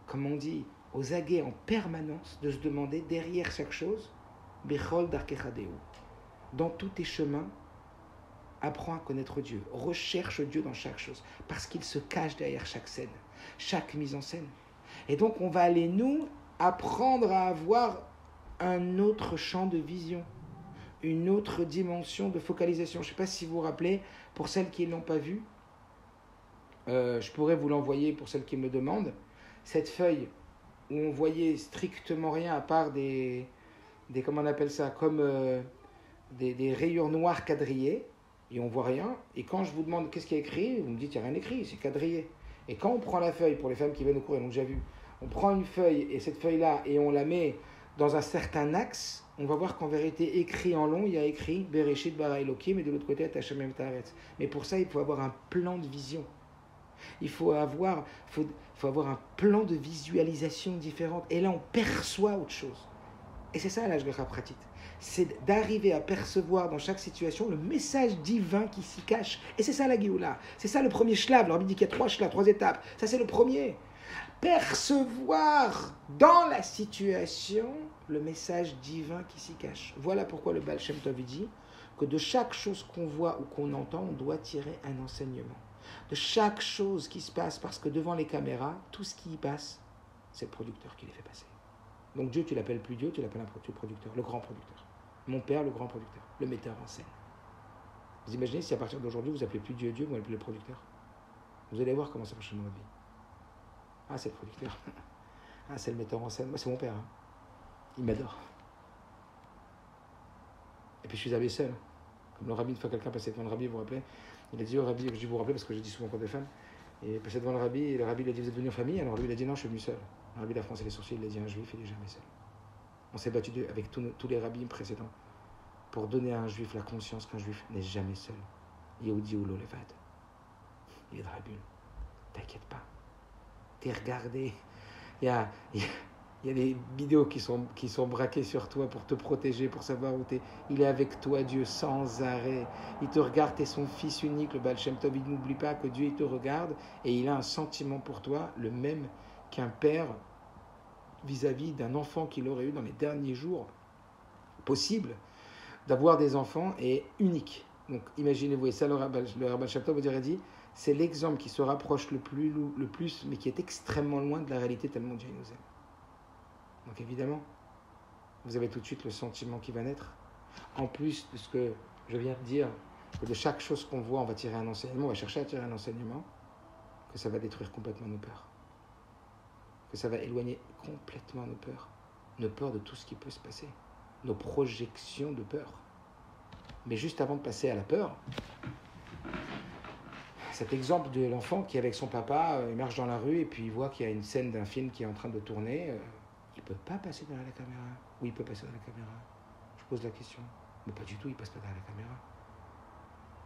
comme on dit, aux aguets en permanence de se demander derrière chaque chose, Bechol Darkechadeu. Dans tous tes chemins, apprends à connaître Dieu. Recherche Dieu dans chaque chose. Parce qu'il se cache derrière chaque scène, chaque mise en scène. Et donc on va aller, nous, apprendre à avoir un autre champ de vision, une autre dimension de focalisation. Je ne sais pas si vous vous rappelez, pour celles qui ne l'ont pas vu, je pourrais vous l'envoyer pour celles qui me le demandent, cette feuille où on voyait strictement rien à part des comment on appelle ça, comme des rayures noires quadrillées, et on voit rien. Et quand je vous demande qu'est-ce qu'il y a écrit, vous me dites il n'y a rien écrit, c'est quadrillé. Et quand on prend la feuille, pour les femmes qui viennent au cours, elles l'ont déjà vu, on prend une feuille, et cette feuille-là, et on la met dans un certain axe, on va voir qu'en vérité, écrit en long, il y a écrit Bereshit bara Elokim, et de l'autre côté, Hashem Taretz. Mais pour ça, il faut avoir un plan de vision. Il faut avoir un plan de visualisation différente. Et là, on perçoit autre chose. Et c'est ça l'Hashgacha pratique. C'est d'arriver à percevoir dans chaque situation le message divin qui s'y cache. Et c'est ça la Géoula. C'est ça le premier shlav. Alors, il dit qu'il y a 3 shlavs, 3 étapes. Ça, c'est le premier. Percevoir dans la situation le message divin qui s'y cache. Voilà pourquoi le Baal Shem Tov dit que de chaque chose qu'on voit ou qu'on entend, on doit tirer un enseignement. De chaque chose qui se passe, parce que devant les caméras, tout ce qui y passe, c'est le producteur qui les fait passer. Donc Dieu, tu l'appelles plus Dieu, tu l'appelles un producteur, le grand producteur. Mon père, le grand producteur, le metteur en scène. Vous imaginez si à partir d'aujourd'hui, vous appelez plus Dieu Dieu, vous appelez le producteur? Vous allez voir comment ça marche dans votre vie. Ah, c'est le producteur. Ah, c'est le metteur en scène. Moi, c'est mon père. Hein. Il m'adore. Et puis, je suis allé seul. Comme le rabbi, une fois quelqu'un passait devant le rabbi, vous vous rappelez, il a dit au rabbi, je dis vous vous rappelez parce que je dis souvent contre des femmes, et il passait devant le rabbi, et le rabbi lui a dit vous êtes venu en famille? Alors lui, il a dit non, je suis venu seul. Le rabbi, il a froncé les sourcils, il a dit un juif, il n'est jamais seul. On s'est battu avec tous les rabbis précédents pour donner à un juif la conscience qu'un juif n'est jamais seul. Yehudi ou l'Olevad. Il est dans la bulle. T'inquiète pas. T'es regardé. Il y a des vidéos qui sont braquées sur toi pour te protéger, pour savoir où t'es. Il est avec toi, Dieu, sans arrêt. Il te regarde, t'es son fils unique, le Baal Shem Tov. Il n'oublie pas que Dieu, il te regarde et il a un sentiment pour toi, le même qu'un père vis-à-vis d'un enfant qu'il aurait eu dans les derniers jours possibles. D'avoir des enfants est unique. Donc imaginez-vous, et ça le Rabban Shem Tov dit, c'est l'exemple qui se rapproche le plus, mais qui est extrêmement loin de la réalité tellement Dieu nous aime. Donc évidemment, vous avez tout de suite le sentiment qui va naître. En plus de ce que je viens de dire, que de chaque chose qu'on voit, on va tirer un enseignement, on va chercher à tirer un enseignement, que ça va détruire complètement nos peurs. Que ça va éloigner complètement nos peurs de tout ce qui peut se passer, nos projections de peur. Mais juste avant de passer à la peur, cet exemple de l'enfant qui, avec son papa, il marche dans la rue et puis il voit qu'il y a une scène d'un film qui est en train de tourner, il ne peut pas passer derrière la caméra. Oui, il peut passer derrière la caméra. Je pose la question. Mais pas du tout, il ne passe pas derrière la caméra.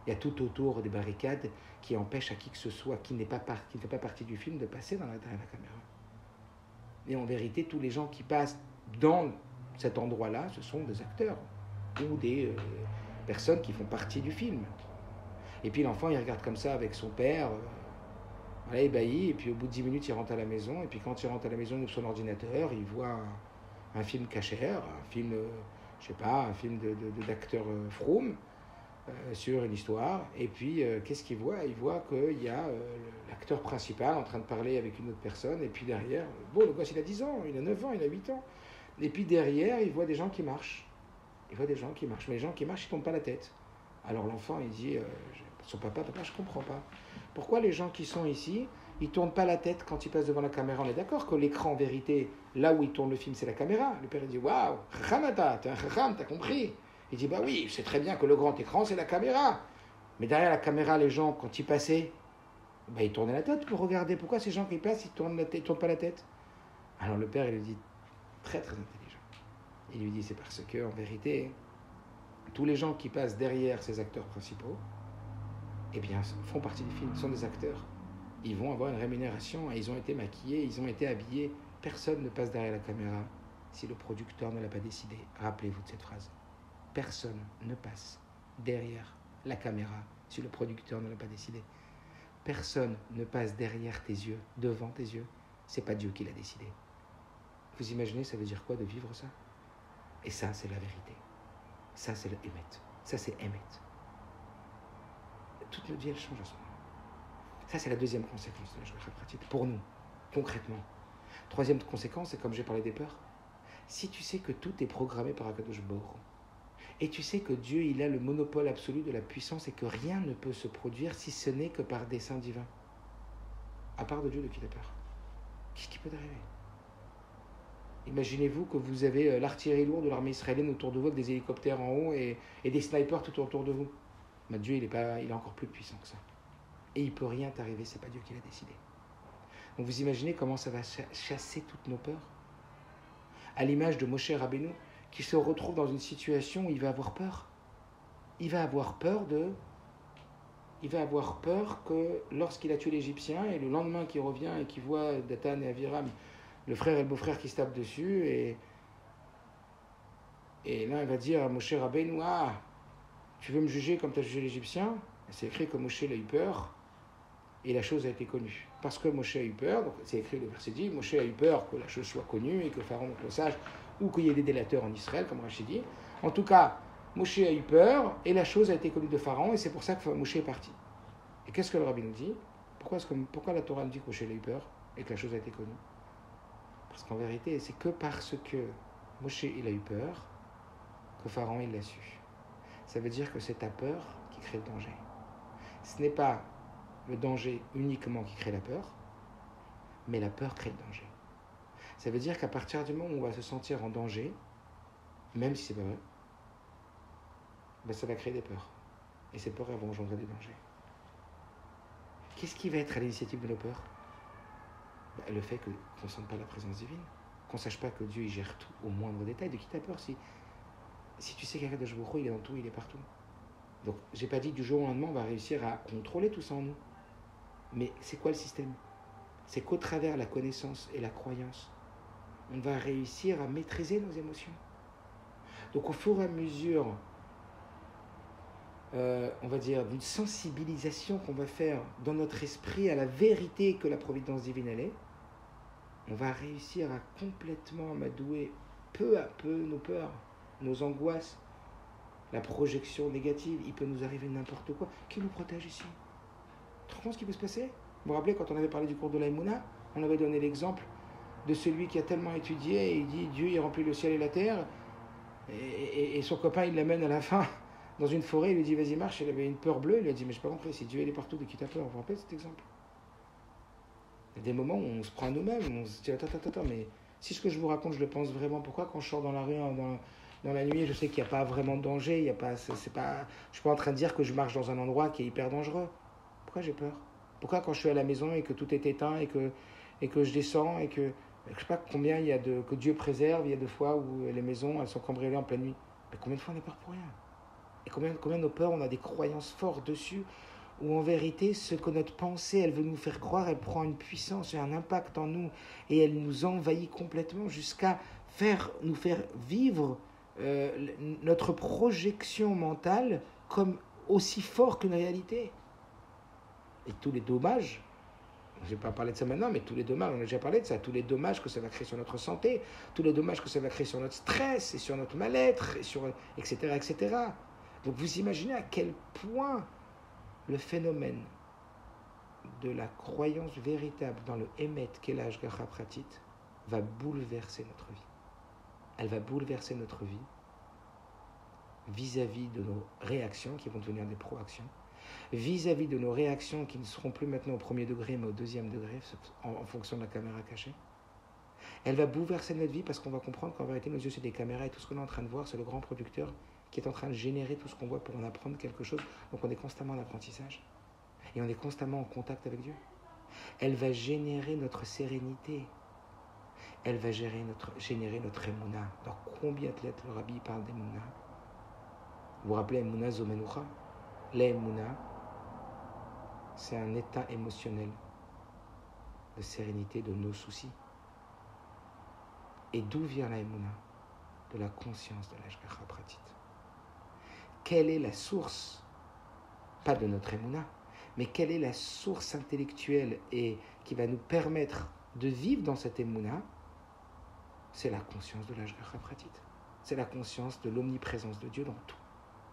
Il y a tout autour des barricades qui empêchent à qui que ce soit, qui ne fait pas partie du film, de passer derrière la caméra. Et en vérité, tous les gens qui passent dans cet endroit-là, ce sont des acteurs ou des personnes qui font partie du film. Et puis l'enfant, il regarde comme ça avec son père, voilà, ébahi, et puis au bout de 10 minutes, il rentre à la maison, et puis quand il rentre à la maison, il ouvre son ordinateur, il voit un film cachère, un film, un film d'acteur Froome, sur une histoire, et puis qu'est-ce qu'il voit? Il voit qu'il y a l'acteur principal en train de parler avec une autre personne, et puis derrière, bon, le gosse il a 10 ans, il a 9 ans, il a 8 ans, et puis derrière, il voit des gens qui marchent. Mais les gens qui marchent, ils ne tournent pas la tête. Alors l'enfant, il dit, son papa, je ne comprends pas. Pourquoi les gens qui sont ici, ils ne tournent pas la tête quand ils passent devant la caméra? On est d'accord que l'écran, en vérité, là où il tourne le film, c'est la caméra. Le père, il dit, waouh, Khamata, t'es un Kham, t'as compris? Il dit, bah oui, c'est très bien que le grand écran, c'est la caméra. Mais derrière la caméra, les gens, quand ils passaient, ils tournaient la tête pour regarder. Pourquoi ces gens qui passent, ils ne tournent pas la tête? Alors le père, il lui dit, très très intelligent. Il lui dit, c'est parce que, en vérité, tous les gens qui passent derrière ces acteurs principaux, eh bien, font partie du film, sont des acteurs. Ils vont avoir une rémunération, et ils ont été maquillés, ils ont été habillés. Personne ne passe derrière la caméra si le producteur ne l'a pas décidé. Rappelez-vous de cette phrase. Personne ne passe derrière la caméra si le producteur ne l'a pas décidé. Personne ne passe derrière tes yeux, devant tes yeux. C'est pas Dieu qui l'a décidé. Vous imaginez, ça veut dire quoi de vivre ça? Et ça, c'est la vérité. Ça, c'est le Emet. Ça, c'est Emet. Toute notre vie, elle change à ce moment. Ça, c'est la deuxième conséquence de la Shgacha pratique, pour nous, concrètement. Troisième conséquence, c'est comme j'ai parlé des peurs. Si tu sais que tout est programmé par Akadosh Baruch Hu, et tu sais que Dieu, il a le monopole absolu de la puissance et que rien ne peut se produire si ce n'est que par dessein divin. À part de Dieu, de qui t'as peur? Qu'est-ce qui peut t'arriver? Imaginez-vous que vous avez l'artillerie lourde de l'armée israélienne autour de vous, avec des hélicoptères en haut et des snipers tout autour de vous. Mais Dieu, il est encore plus puissant que ça. Et il ne peut rien t'arriver, c'est pas Dieu qui l'a décidé. Donc vous imaginez comment ça va chasser toutes nos peurs? À l'image de Moshe Rabbeinu, qui se retrouve dans une situation où il va avoir peur. Il va avoir peur que lorsqu'il a tué l'Égyptien, et le lendemain qu'il revient et qu'il voit Dathan et Aviram, le frère et le beau-frère qui se tapent dessus, et là il va dire à Moshe Rabbeinu, ah, tu veux me juger comme tu as jugé l'Égyptien? C'est écrit que Moshe a eu peur, et la chose a été connue. Parce que Moshe a eu peur, donc c'est écrit, le verset dit, Moshe a eu peur que la chose soit connue, et que Pharaon le sache, ou qu'il y ait des délateurs en Israël, comme Rachid dit. En tout cas, Moshe a eu peur, et la chose a été connue de Pharaon, et c'est pour ça que Moshe est parti. Et qu'est-ce que le Rabbi nous dit? Pourquoi la Torah nous dit que Moshe a eu peur, et que la chose a été connue? Parce qu'en vérité, c'est que parce que Moshe il a eu peur, que Pharaon il l'a su. Ça veut dire que c'est ta peur qui crée le danger. Ce n'est pas le danger uniquement qui crée la peur, mais la peur crée le danger. Ça veut dire qu'à partir du moment où on va se sentir en danger, même si c'est pas vrai, ça va créer des peurs. Et ces peurs elles vont engendrer des dangers. Qu'est-ce qui va être à l'initiative de nos peurs? Le fait qu'on ne sente pas la présence divine, qu'on ne sache pas que Dieu il gère tout au moindre détail. De qui t'as peur si tu sais qu'Akadosh Baruch Hu, il est dans tout, il est partout. Donc, j'ai pas dit que du jour au lendemain, on va réussir à contrôler tout ça en nous. Mais c'est quoi le système? C'est qu'au travers la connaissance et la croyance, on va réussir à maîtriser nos émotions. Donc, au fur et à mesure, on va dire, d'une sensibilisation qu'on va faire dans notre esprit à la vérité que la providence divine elle est, on va réussir à complètement amadouer peu à peu nos peurs, nos angoisses, la projection négative, il peut nous arriver n'importe quoi. Qui nous protège ici? Tu te rends compte ce qui peut se passer? Vous vous rappelez, quand on avait parlé du cours de l'Aïmouna, on avait donné l'exemple de celui qui a tellement étudié et il dit Dieu il remplit le ciel et la terre, et son copain il l'amène à la fin dans une forêt, il lui dit vas-y marche, il avait une peur bleue, il lui a dit mais je n'ai pas compris, si Dieu il est partout, de qui t'as peur? Vous vous rappelez cet exemple? Il y a des moments où on se prend à nous-mêmes, on se dit attends, mais si ce que je vous raconte je le pense vraiment, pourquoi quand je sors dans la rue, dans la nuit, je sais qu'il n'y a pas vraiment de danger, je ne suis pas en train de dire que je marche dans un endroit qui est hyper dangereux. Pourquoi j'ai peur? Pourquoi quand je suis à la maison et que tout est éteint et que je descends et que je ne sais pas combien il y a que Dieu préserve, il y a de fois où les maisons elles sont cambriolées en pleine nuit. Mais combien de fois on a peur pour rien? Et combien de nos peurs, on a des croyances fortes dessus, où en vérité, ce que notre pensée, elle veut nous faire croire, elle prend une puissance et un impact en nous, et elle nous envahit complètement jusqu'à nous faire vivre notre projection mentale comme aussi fort qu'une réalité. Et tous les dommages, je ne vais pas parler de ça maintenant, mais tous les dommages, on a déjà parlé de ça, tous les dommages que ça va créer sur notre santé, tous les dommages que ça va créer sur notre stress et sur notre mal-être, etc., etc. Donc vous imaginez à quel point le phénomène de la croyance véritable dans le Emet qu'est l'Ashgacha Pratit va bouleverser notre vie. Elle va bouleverser notre vie vis-à-vis de nos réactions qui vont devenir des proactions, vis-à-vis de nos réactions qui ne seront plus maintenant au premier degré mais au deuxième degré en fonction de la caméra cachée. Elle va bouleverser notre vie parce qu'on va comprendre qu'en vérité nos yeux c'est des caméras et tout ce qu'on est en train de voir c'est le grand producteur qui est en train de générer tout ce qu'on voit pour en apprendre quelque chose. Donc on est constamment en apprentissage et on est constamment en contact avec Dieu. Elle va générer notre sérénité. Elle va générer notre émouna. Dans combien de lettres le Rabbi parle d'émouna? Vous vous rappelez émouna zomenoucha? L'émouna, c'est un état émotionnel de sérénité de nos soucis. Et d'où vient la émouna? De la conscience de l'Ashgacha Pratit. Quelle est la source, pas de notre émouna, mais quelle est la source intellectuelle et qui va nous permettre de vivre dans cette émouna? C'est la conscience de l'Ashgacha Pratit. C'est la conscience de l'omniprésence de Dieu dans tout,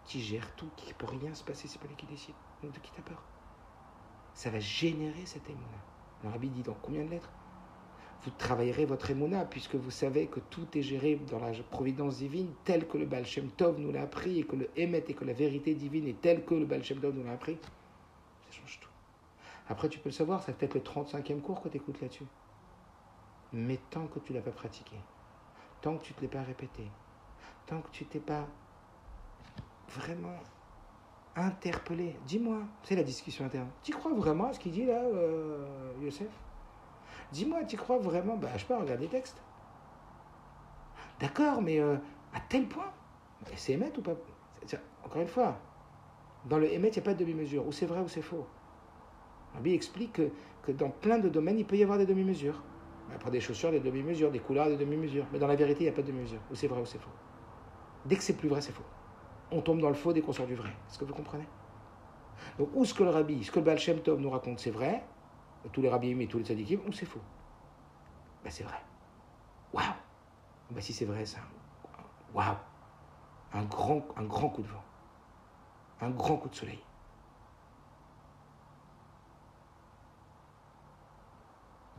qui gère tout, qui ne peut rien se passer, c'est pas lui qui décide. Donc de qui t'as peur? Ça va générer cette émouna. Le Rabbi dit dans combien de lettres? Vous travaillerez votre émouna puisque vous savez que tout est géré dans la providence divine tel que le Baal Shem Tov nous l'a appris et que le Emet et que la vérité divine est telle que le Baal Shem Tov nous l'a appris. Ça change tout. Après tu peux le savoir, c'est peut-être le 35e cours que tu écoutes là-dessus. Mais tant que tu ne l'as pas pratiqué, tant que tu ne te l'es pas répété, tant que tu ne t'es pas vraiment interpellé, dis-moi, c'est la discussion interne, tu crois vraiment à ce qu'il dit là, Youssef? Dis-moi, tu crois vraiment? Je peux regarder les textes. D'accord, mais à tel point, c'est émet ou pas? Encore une fois, dans le émet, il n'y a pas de demi-mesure, ou c'est vrai ou c'est faux. Rabbi explique que dans plein de domaines, il peut y avoir des demi-mesures. Après des chaussures, des demi-mesures, des couleurs, des demi-mesures. Mais dans la vérité, il n'y a pas de demi-mesure, ou c'est vrai ou c'est faux. Dès que c'est plus vrai, c'est faux. On tombe dans le faux dès qu'on sort du vrai. Est-ce que vous comprenez? Donc, ou ce que le Rabbi, ce que le Baal Shem Tov nous raconte, c'est vrai, tous les rabbis et tous les tzadikim, ou c'est faux? C'est vrai. Waouh! Si c'est vrai, ça, waouh! Un grand coup de vent. Un grand coup de soleil.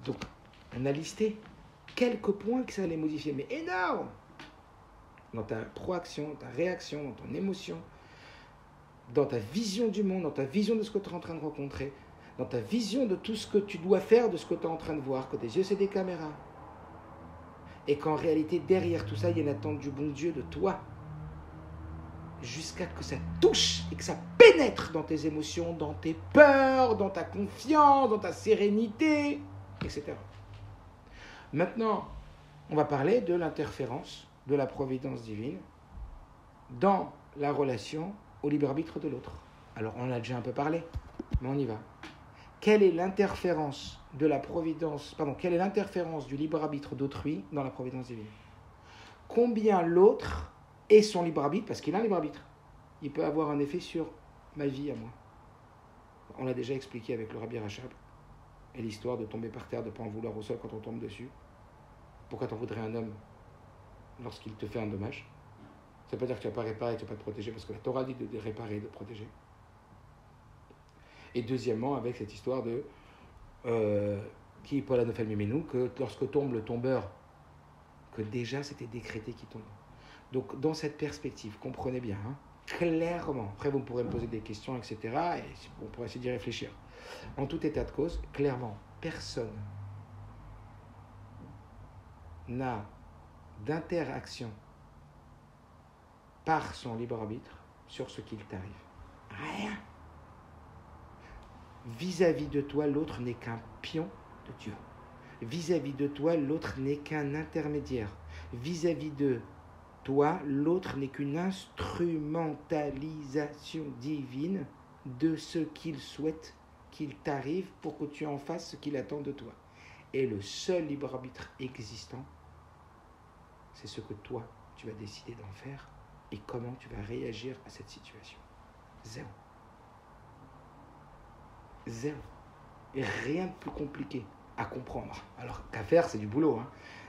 Donc, on a listé quelques points que ça allait modifier, mais énorme! Dans ta proaction, ta réaction, dans ton émotion, dans ta vision du monde, dans ta vision de ce que tu es en train de rencontrer, dans ta vision de tout ce que tu dois faire, de ce que tu es en train de voir, que tes yeux c'est des caméras. Et qu'en réalité, derrière tout ça, il y a une attente du bon Dieu de toi. Jusqu'à que ça touche et que ça pénètre dans tes émotions, dans tes peurs, dans ta confiance, dans ta sérénité, etc. Maintenant, on va parler de l'interférence de la providence divine dans la relation au libre arbitre de l'autre. Alors, on en a déjà un peu parlé, mais on y va. Quelle est l'interférence de la providence, quelle est l'interférence du libre arbitre d'autrui dans la providence divine? Combien l'autre est son libre arbitre, parce qu'il a un libre arbitre, il peut avoir un effet sur ma vie à moi. On l'a déjà expliqué avec le Rabbi Rachab et l'histoire de tomber par terre, de ne pas en vouloir au sol quand on tombe dessus. Pourquoi t'en voudrais un homme lorsqu'il te fait un dommage? Ça ne veut pas dire que tu ne vas pas réparer, tu ne vas pas te protéger, parce que la Torah dit de réparer et de protéger. Et deuxièmement, avec cette histoire de qui Paul Anofel Mimenu, que lorsque tombe le tombeur, que déjà c'était décrété qu'il tombe. Donc dans cette perspective, comprenez bien, clairement, après vous pourrez me poser des questions, etc., et on pourra essayer d'y réfléchir. En tout état de cause, clairement, personne n'a d'interaction par son libre arbitre sur ce qu'il t'arrive. Rien. Vis-à-vis de toi, l'autre n'est qu'un pion de Dieu. Vis-à-vis de toi, l'autre n'est qu'un intermédiaire. Vis-à-vis de toi, l'autre n'est qu'une instrumentalisation divine de ce qu'il souhaite qu'il t'arrive pour que tu en fasses ce qu'il attend de toi. Et le seul libre arbitre existant, c'est ce que toi, tu vas décider d'en faire et comment tu vas réagir à cette situation. Zéro. Zéro. Et rien de plus compliqué à comprendre. Alors qu'à faire, c'est du boulot.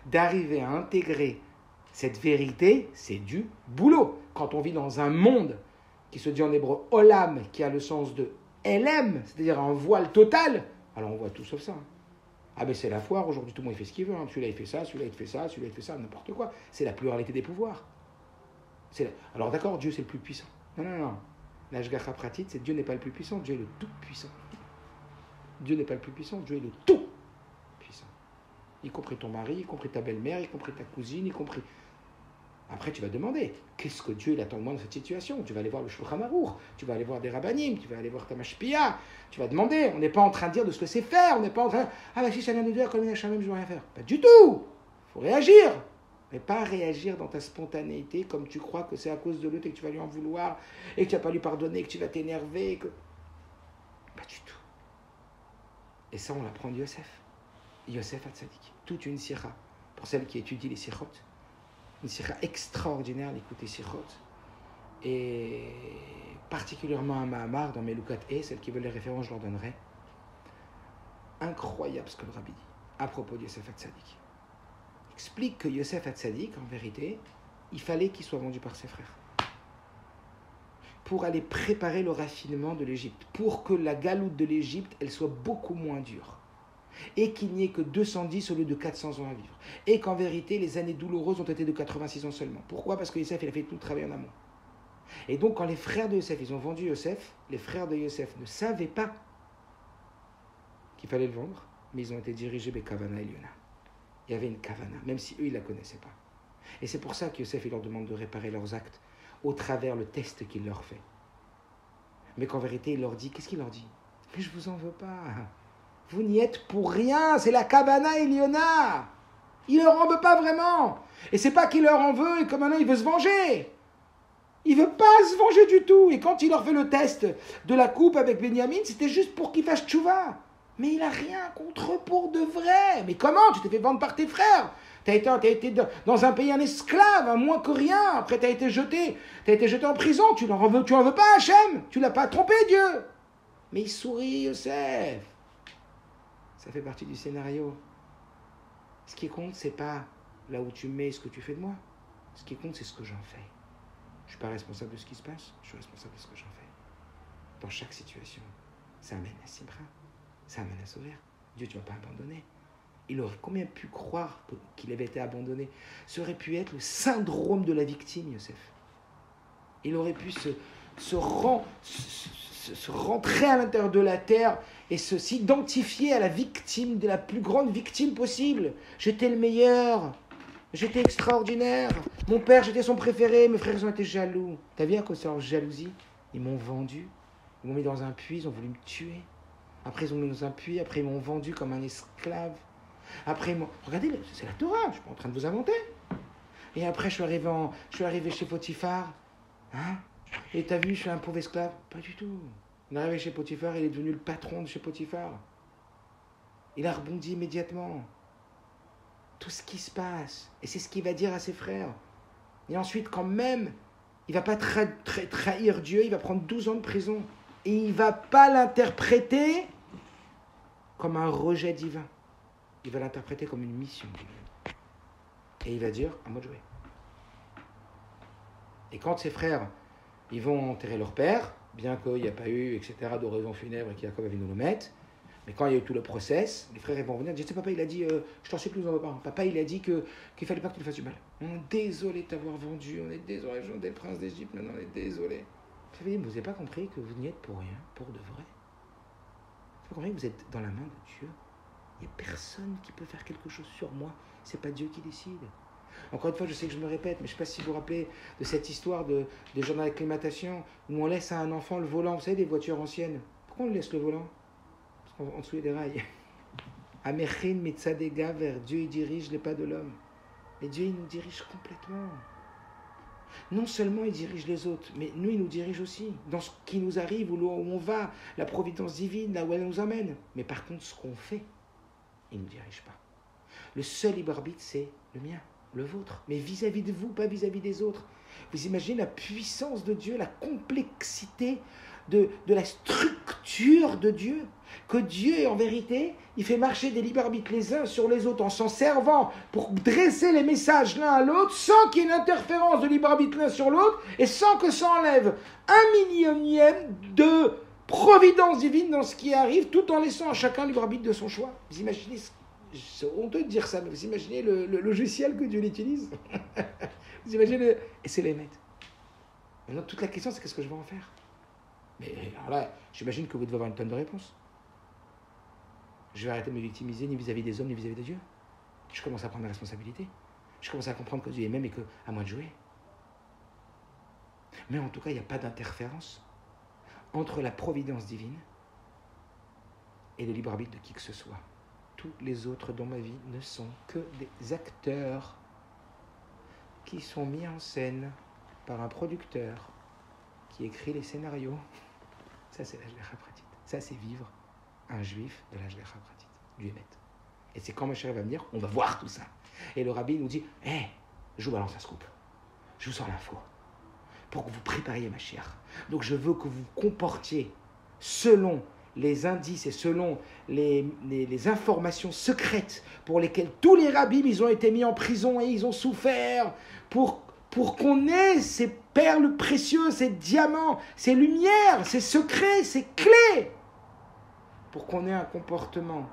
D'arriver à intégrer cette vérité, c'est du boulot. Quand on vit dans un monde qui se dit en hébreu olam, qui a le sens de LM, c'est-à-dire un voile total, alors on voit tout sauf ça. Ah ben c'est la foire, aujourd'hui tout le monde fait ce qu'il veut. Celui-là il fait ça, celui-là il fait ça, celui-là il fait ça, n'importe quoi. C'est la pluralité des pouvoirs. Alors d'accord, Dieu c'est le plus puissant. Non. L'Ashgacha pratit, c'est Dieu n'est pas le plus puissant, Dieu est le tout puissant. Dieu n'est pas le plus puissant, Dieu est le tout puissant. Y compris ton mari, y compris ta belle-mère, y compris ta cousine, y compris... Après, tu vas demander, qu'est-ce que Dieu attend de moi dans cette situation? Tu vas aller voir le Shulchan Aruch, tu vas aller voir des rabbanim, tu vas aller voir ta mashpia, tu vas demander. On n'est pas en train de dire de se laisser faire, on n'est pas en train... Ah bah si ça vient de Dieu, comme il a même, je ne veux rien faire. Pas du tout. Il faut réagir. Mais pas réagir dans ta spontanéité comme tu crois que c'est à cause de l'autre et que tu vas lui en vouloir et que tu vas pas lui pardonner, que tu vas t'énerver. Pas du tout. Et ça, on l'apprend de Yosef. Yosef Hatzadik. Toute une sira. Pour celle qui étudie les sirot. Une sira extraordinaire, l'écouter sirot. Et particulièrement un Mahamar dans Melukat et celles qui veulent les références, je leur donnerai. Incroyable ce que le Rabbi dit à propos de Yosef Hatzadik. Explique que Yosef Hatzadik, en vérité, il fallait qu'il soit vendu par ses frères. Pour aller préparer le raffinement de l'Égypte, pour que la galoute de l'Égypte, elle soit beaucoup moins dure. Et qu'il n'y ait que 210 au lieu de 400 ans à vivre. Et qu'en vérité, les années douloureuses ont été de 86 ans seulement. Pourquoi? Parce que Yosef, il a fait tout le travail en amont. Et donc, quand les frères de Yosef, ils ont vendu Yosef, les frères de Yosef ne savaient pas qu'il fallait le vendre, mais ils ont été dirigés vers Kavana Eliona. Il y avait une Kavana, même si eux, ils ne la connaissaient pas. Et c'est pour ça que Yosef, il leur demande de réparer leurs actes au travers le test qu'il leur fait. Mais qu'en vérité, il leur dit, qu'est-ce qu'il leur dit? Mais je ne vous en veux pas. Vous n'y êtes pour rien, c'est la Kavana Eliona. Il ne leur en veut pas vraiment. Et c'est pas qu'il leur en veut et que maintenant il veut se venger. Il ne veut pas se venger du tout. Et quand il leur fait le test de la coupe avec Benjamin, c'était juste pour qu'il fasse tchouva. Mais il n'a rien contre eux pour de vrai. Mais comment? Tu t'es fait vendre par tes frères. Tu as été dans un pays un esclave, un moins que rien. Après, tu as été jeté en prison. Tu n'en veux pas, Hachem. Tu ne l'as pas trompé, Dieu. Mais il sourit, Yosef. Ça fait partie du scénario. Ce qui compte, c'est pas là où tu mets ce que tu fais de moi. Ce qui compte, c'est ce que j'en fais. Je ne suis pas responsable de ce qui se passe. Je suis responsable de ce que j'en fais. Dans chaque situation, ça amène à Simra. Ça amène à sourire. Dieu, tu ne vas pas abandonner. Il aurait combien pu croire qu'il avait été abandonné? Ça aurait pu être le syndrome de la victime, Yosef. Il aurait pu se rentrer à l'intérieur de la terre et s'identifier à la victime, de la plus grande victime possible. J'étais le meilleur. J'étais extraordinaire. Mon père, j'étais son préféré. Mes frères, ils ont été jaloux. T'as vu à cause de leur jalousie? Ils m'ont vendu. Ils m'ont mis dans un puits. Ils ont voulu me tuer. Après, ils ont mis dans un puits. Après, ils m'ont vendu comme un esclave. Après, regardez, c'est la Torah. Je ne suis pas en train de vous inventer. Et après, je suis arrivé chez Potiphar. Et t'as vu, je suis un pauvre esclave? Pas du tout. On est arrivé chez Potiphar, il est devenu le patron de chez Potiphar. Il a rebondi immédiatement. Tout ce qui se passe. Et c'est ce qu'il va dire à ses frères. Et ensuite, quand même, il ne va pas trahir Dieu, il va prendre 12 ans de prison. Et il ne va pas l'interpréter comme un rejet divin. Il va l'interpréter comme une mission divine. Et il va dire, à moi de jouer. Et quand ses frères, ils vont enterrer leur père, bien qu'il n'y a pas eu, etc., d'oraison funèbre et qu'Yaakov Avinu le mette, mais quand il y a eu tout le process, les frères ils vont venir dire, tu sais, papa, il a dit, je t'en supplie, nous en veux pas. Papa, il a dit qu'il ne fallait pas que tu lui fasses du mal. On est désolé de t'avoir vendu, on est désolé, gens des princes d'Égypte, maintenant on est désolé. Vous n'avez pas compris que vous n'y êtes pour rien, pour de vrai. Vous avez compris que vous êtes dans la main de Dieu. Il n'y a personne qui peut faire quelque chose sur moi. C'est pas Dieu qui décide. Encore une fois, je sais que je me répète, mais je ne sais pas si vous vous rappelez de cette histoire des gens dans l'acclimatation où on laisse à un enfant le volant. Vous savez, des voitures anciennes. Pourquoi on lui laisse le volant? Parce qu'en dessous, il y a des rails. Amechin mitzadega, vers Dieu, il dirige les pas de l'homme. Mais Dieu, il nous dirige complètement. Non seulement il dirige les autres, mais nous, il nous dirige aussi. Dans ce qui nous arrive, où on va, la providence divine, là où elle nous amène. Mais par contre, ce qu'on fait, il ne nous dirige pas. Le seul libre arbitre, c'est le mien, le vôtre. Mais vis-à-vis de vous, pas vis-à-vis des autres. Vous imaginez la puissance de Dieu, la complexité de la structure de Dieu. Que Dieu, en vérité, il fait marcher des libres arbitres les uns sur les autres en s'en servant pour dresser les messages l'un à l'autre sans qu'il y ait une interférence de libre arbitre l'un sur l'autre et sans que ça enlève 1/1000e de providence divine dans ce qui arrive tout en laissant à chacun libre arbitre de son choix. Vous imaginez, c'est honteux de dire ça, mais vous imaginez le logiciel que Dieu utilise. Vous imaginez et c'est les maîtres. Maintenant, toute la question, c'est qu'est-ce que je vais en faire? Mais alors là, j'imagine que vous devez avoir une tonne de réponses. Je vais arrêter de me victimiser ni vis-à-vis des hommes, ni vis-à-vis de Dieu. Je commence à prendre mes responsabilités. Je commence à comprendre que Dieu est même et qu'à moi de jouer. Mais en tout cas, il n'y a pas d'interférence entre la providence divine et le libre arbitre de qui que ce soit. Tous les autres dans ma vie ne sont que des acteurs qui sont mis en scène par un producteur qui écrit les scénarios. Ça, c'est l'Ashlecha Pratit. Ça, c'est vivre un juif de l'Ashlecha Pratit, du Hémet. Et c'est quand ma chère va venir, on va voir tout ça. Et le rabbi nous dit, je vous balance un scoop. Je vous sors l'info. Pour que vous prépariez ma chère. Donc je veux que vous comportiez selon les indices et selon les informations secrètes pour lesquelles tous les rabbis, ils ont été mis en prison et ils ont souffert pour qu'on ait ces perles précieuses, ces diamants, ces lumières, ces secrets, ces clés, pour qu'on ait un comportement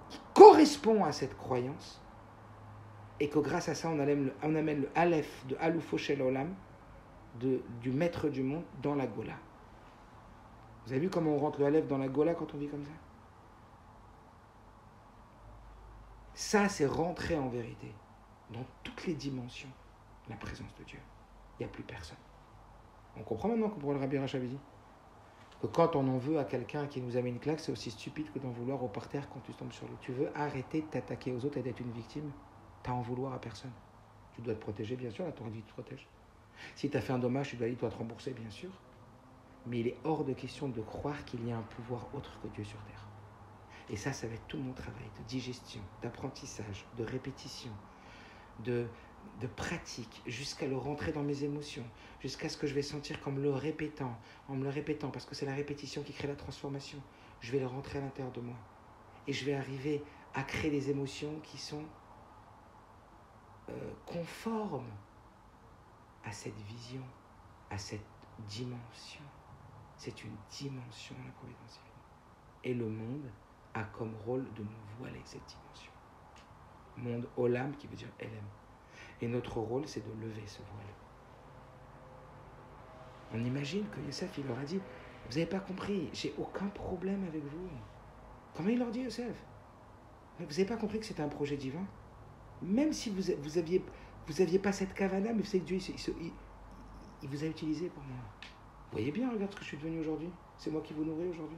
qui correspond à cette croyance et que grâce à ça, on amène le Aleph de Alufo Shel Olam, du maître du monde, dans la Gola. Vous avez vu comment on rentre le Aleph dans la Gola quand on vit comme ça? Ça, c'est rentrer en vérité dans toutes les dimensions la présence de Dieu. Il n'y a plus personne. On comprend maintenant que pour le Rabbi Rach avait dit que quand on en veut à quelqu'un qui nous a mis une claque, c'est aussi stupide que d'en vouloir au parterre quand tu tombes sur lui. Tu veux arrêter de t'attaquer aux autres et d'être une victime? Tu n'as à en vouloir à personne. Tu dois te protéger, bien sûr, la Torah dit te protège. Si tu as fait un dommage, tu dois te rembourser, bien sûr. Mais il est hors de question de croire qu'il y a un pouvoir autre que Dieu sur terre. Et ça va être tout mon travail de digestion, d'apprentissage, de répétition, de pratique, jusqu'à le rentrer dans mes émotions, jusqu'à ce que je vais sentir qu'en me le répétant, parce que c'est la répétition qui crée la transformation, je vais le rentrer à l'intérieur de moi. Et je vais arriver à créer des émotions qui sont conformes à cette vision, à cette dimension. C'est une dimension, la providence divine. Et le monde a comme rôle de nous voiler cette dimension. Monde Olam qui veut dire Elem. Et notre rôle, c'est de lever ce voile. On imagine que Yosef, il leur a dit, vous n'avez pas compris, j'ai aucun problème avec vous. Comment il leur dit, Yosef? Mais vous n'avez pas compris que c'était un projet divin? Même si vous aviez pas cette kavana, mais vous savez que Dieu, il vous a utilisé pour moi. Vous voyez bien, regarde ce que je suis devenu aujourd'hui. C'est moi qui vous nourris aujourd'hui.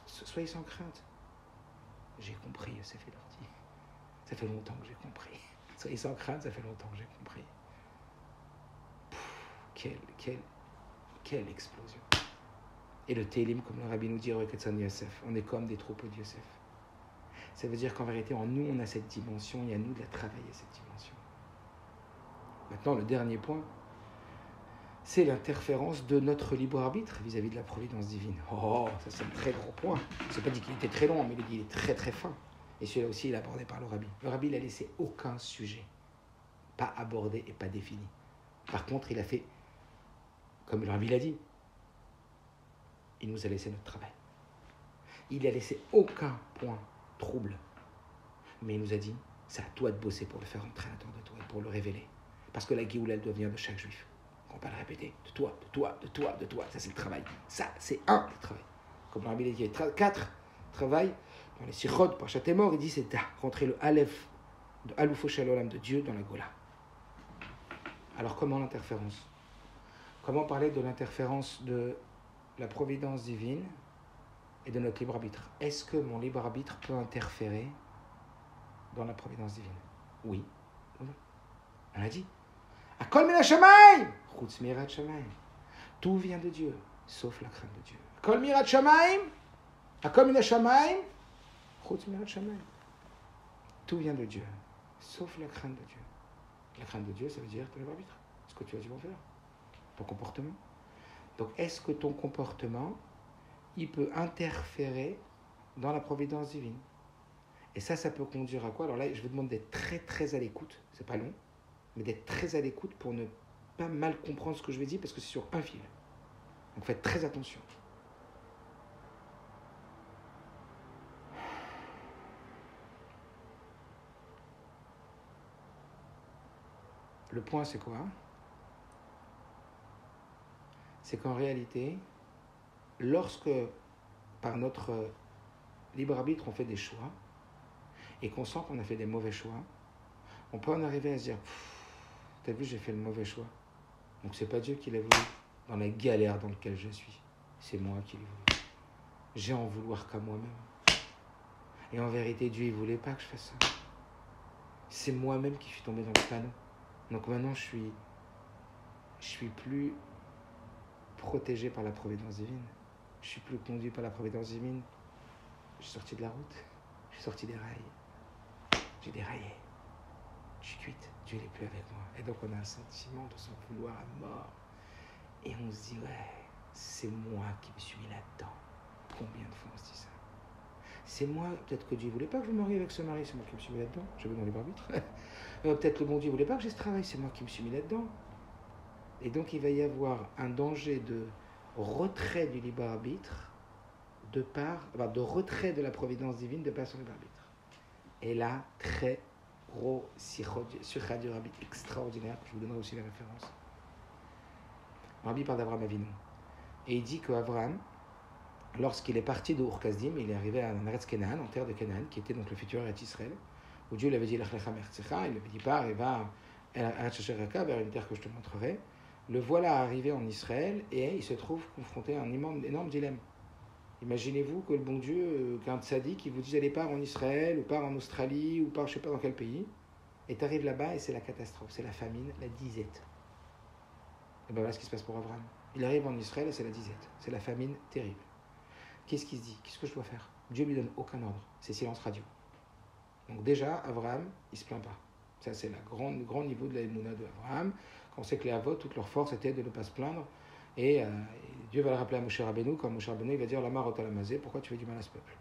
Soyez sans crainte. J'ai compris, Yosef, il leur dit. Ça fait longtemps que j'ai compris. Soyez sans crainte, ça fait longtemps que j'ai compris. Quelle explosion. Et le Télim, comme le Rabbi nous dit, Yosef, on est comme des troupeaux de Yosef. Ça veut dire qu'en vérité, en nous, on a cette dimension, et à nous de la travailler, cette dimension. Maintenant, le dernier point, c'est l'interférence de notre libre arbitre vis-à-vis de la providence divine. Oh, ça c'est un très gros point. Je n'ai pas dit qu'il était très long, mais il est très très fin. Et celui-là aussi, il est abordé par le Rabbi. Le Rabbi, il n'a laissé aucun sujet pas abordé et pas défini. Par contre, il a fait, comme le Rabbi l'a dit, il nous a laissé notre travail. Il n'a laissé aucun point trouble. Mais il nous a dit, c'est à toi de bosser pour le faire entrer à l'intérieur de toi et pour le révéler. Parce que la Géoula, elle doit venir de chaque juif. On ne va pas le répéter. De toi, de toi, de toi, de toi. Ça, c'est le travail. Ça, c'est un des travail. Comme le Rabbi l'a dit, il y a 4 travail. Dans les Sichot, par Chatémor, il dit, c'est à rentrer le Aleph de Aloufo Shalom de Dieu dans la Gola. Alors, comment l'interférence? Comment parler de l'interférence de la providence divine et de notre libre arbitre? Est-ce que mon libre arbitre peut interférer dans la providence divine? Oui. On l'a dit. Akol min hashamayim, chutz mirat shamayim. Tout vient de Dieu, sauf la crainte de Dieu. Akol mirat shamayim, akol min hashamayim, chutz mirat shamayim. Tout vient de Dieu, sauf la crainte de Dieu. La crainte de Dieu, ça veut dire ton libre arbitre. Ce que tu as dû en faire. Ton comportement. Donc, est-ce que ton comportement, il peut interférer dans la providence divine? Et ça peut conduire à quoi? Alors là, je vous demande d'être très, très à l'écoute. C'est pas long, mais d'être très à l'écoute pour ne pas mal comprendre ce que je vais dire, parce que c'est sur un fil. Donc, faites très attention. Le point, c'est quoi? C'est qu'en réalité, lorsque, par notre libre arbitre, on fait des choix, et qu'on sent qu'on a fait des mauvais choix, on peut en arriver à se dire, t'as vu, j'ai fait le mauvais choix. Donc c'est pas Dieu qui l'a voulu, dans la galère dans laquelle je suis. C'est moi qui l'ai voulu. J'ai en vouloir qu'à moi-même. Et en vérité, Dieu, il voulait pas que je fasse ça. C'est moi-même qui suis tombé dans le panneau. Donc maintenant, je suis plus protégé par la providence divine. Je suis plus conduit par la providence divine. Je suis sorti de la route. Je suis sorti des rails. J'ai déraillé. Je suis cuite. Dieu n'est plus avec moi. Et donc on a un sentiment de s'en vouloir à mort. Et on se dit, ouais, c'est moi qui me suis mis là-dedans. Combien de fois on se dit ça? C'est moi, peut-être que Dieu ne voulait pas que je me marie avec ce mari, c'est moi qui me suis mis là-dedans. J'avais dans les arbitres. Peut-être le bon Dieu ne voulait pas que j'ai ce travail, c'est moi qui me suis mis là-dedans. Et donc il va y avoir un danger de retrait du libre arbitre de retrait de la providence divine de par son libre arbitre. Et là, très gros surcha du rabbi extraordinaire, je vous donnerai aussi les références. Le rabbi parle d'Abraham Avinu. Et il dit qu'Abraham, lorsqu'il est parti de Ur-Kasdim, il est arrivé à Eretz Canaan, en terre de Canaan, qui était donc le futur Eretz Israël, où Dieu lui avait dit Lech lecha me'artzecha, il lui avait dit pars et va à Eretz vers une terre que je te montrerai. Le voilà arrivé en Israël et il se trouve confronté à un énorme dilemme. Imaginez-vous que le bon Dieu, qu'un tzaddik, il vous dit allez part en Israël, ou part en Australie, ou part je ne sais pas dans quel pays, et tu arrives là-bas et c'est la catastrophe, c'est la famine, la disette. Et bien voilà ce qui se passe pour Abraham. Il arrive en Israël et c'est la disette, c'est la famine terrible. Qu'est-ce qu'il se dit? Qu'est-ce que je dois faire? Dieu ne lui donne aucun ordre, c'est silence radio. Donc déjà, Abraham, il ne se plaint pas. Ça, c'est le grand niveau de la émouna de Abraham. Quand on sait que les Avot, toute leur force était de ne pas se plaindre. Et Dieu va le rappeler à Moshe Rabbeinu, quand Moshe Rabbeinu il va dire la marot alamazé, pourquoi tu fais du mal à ce peuple?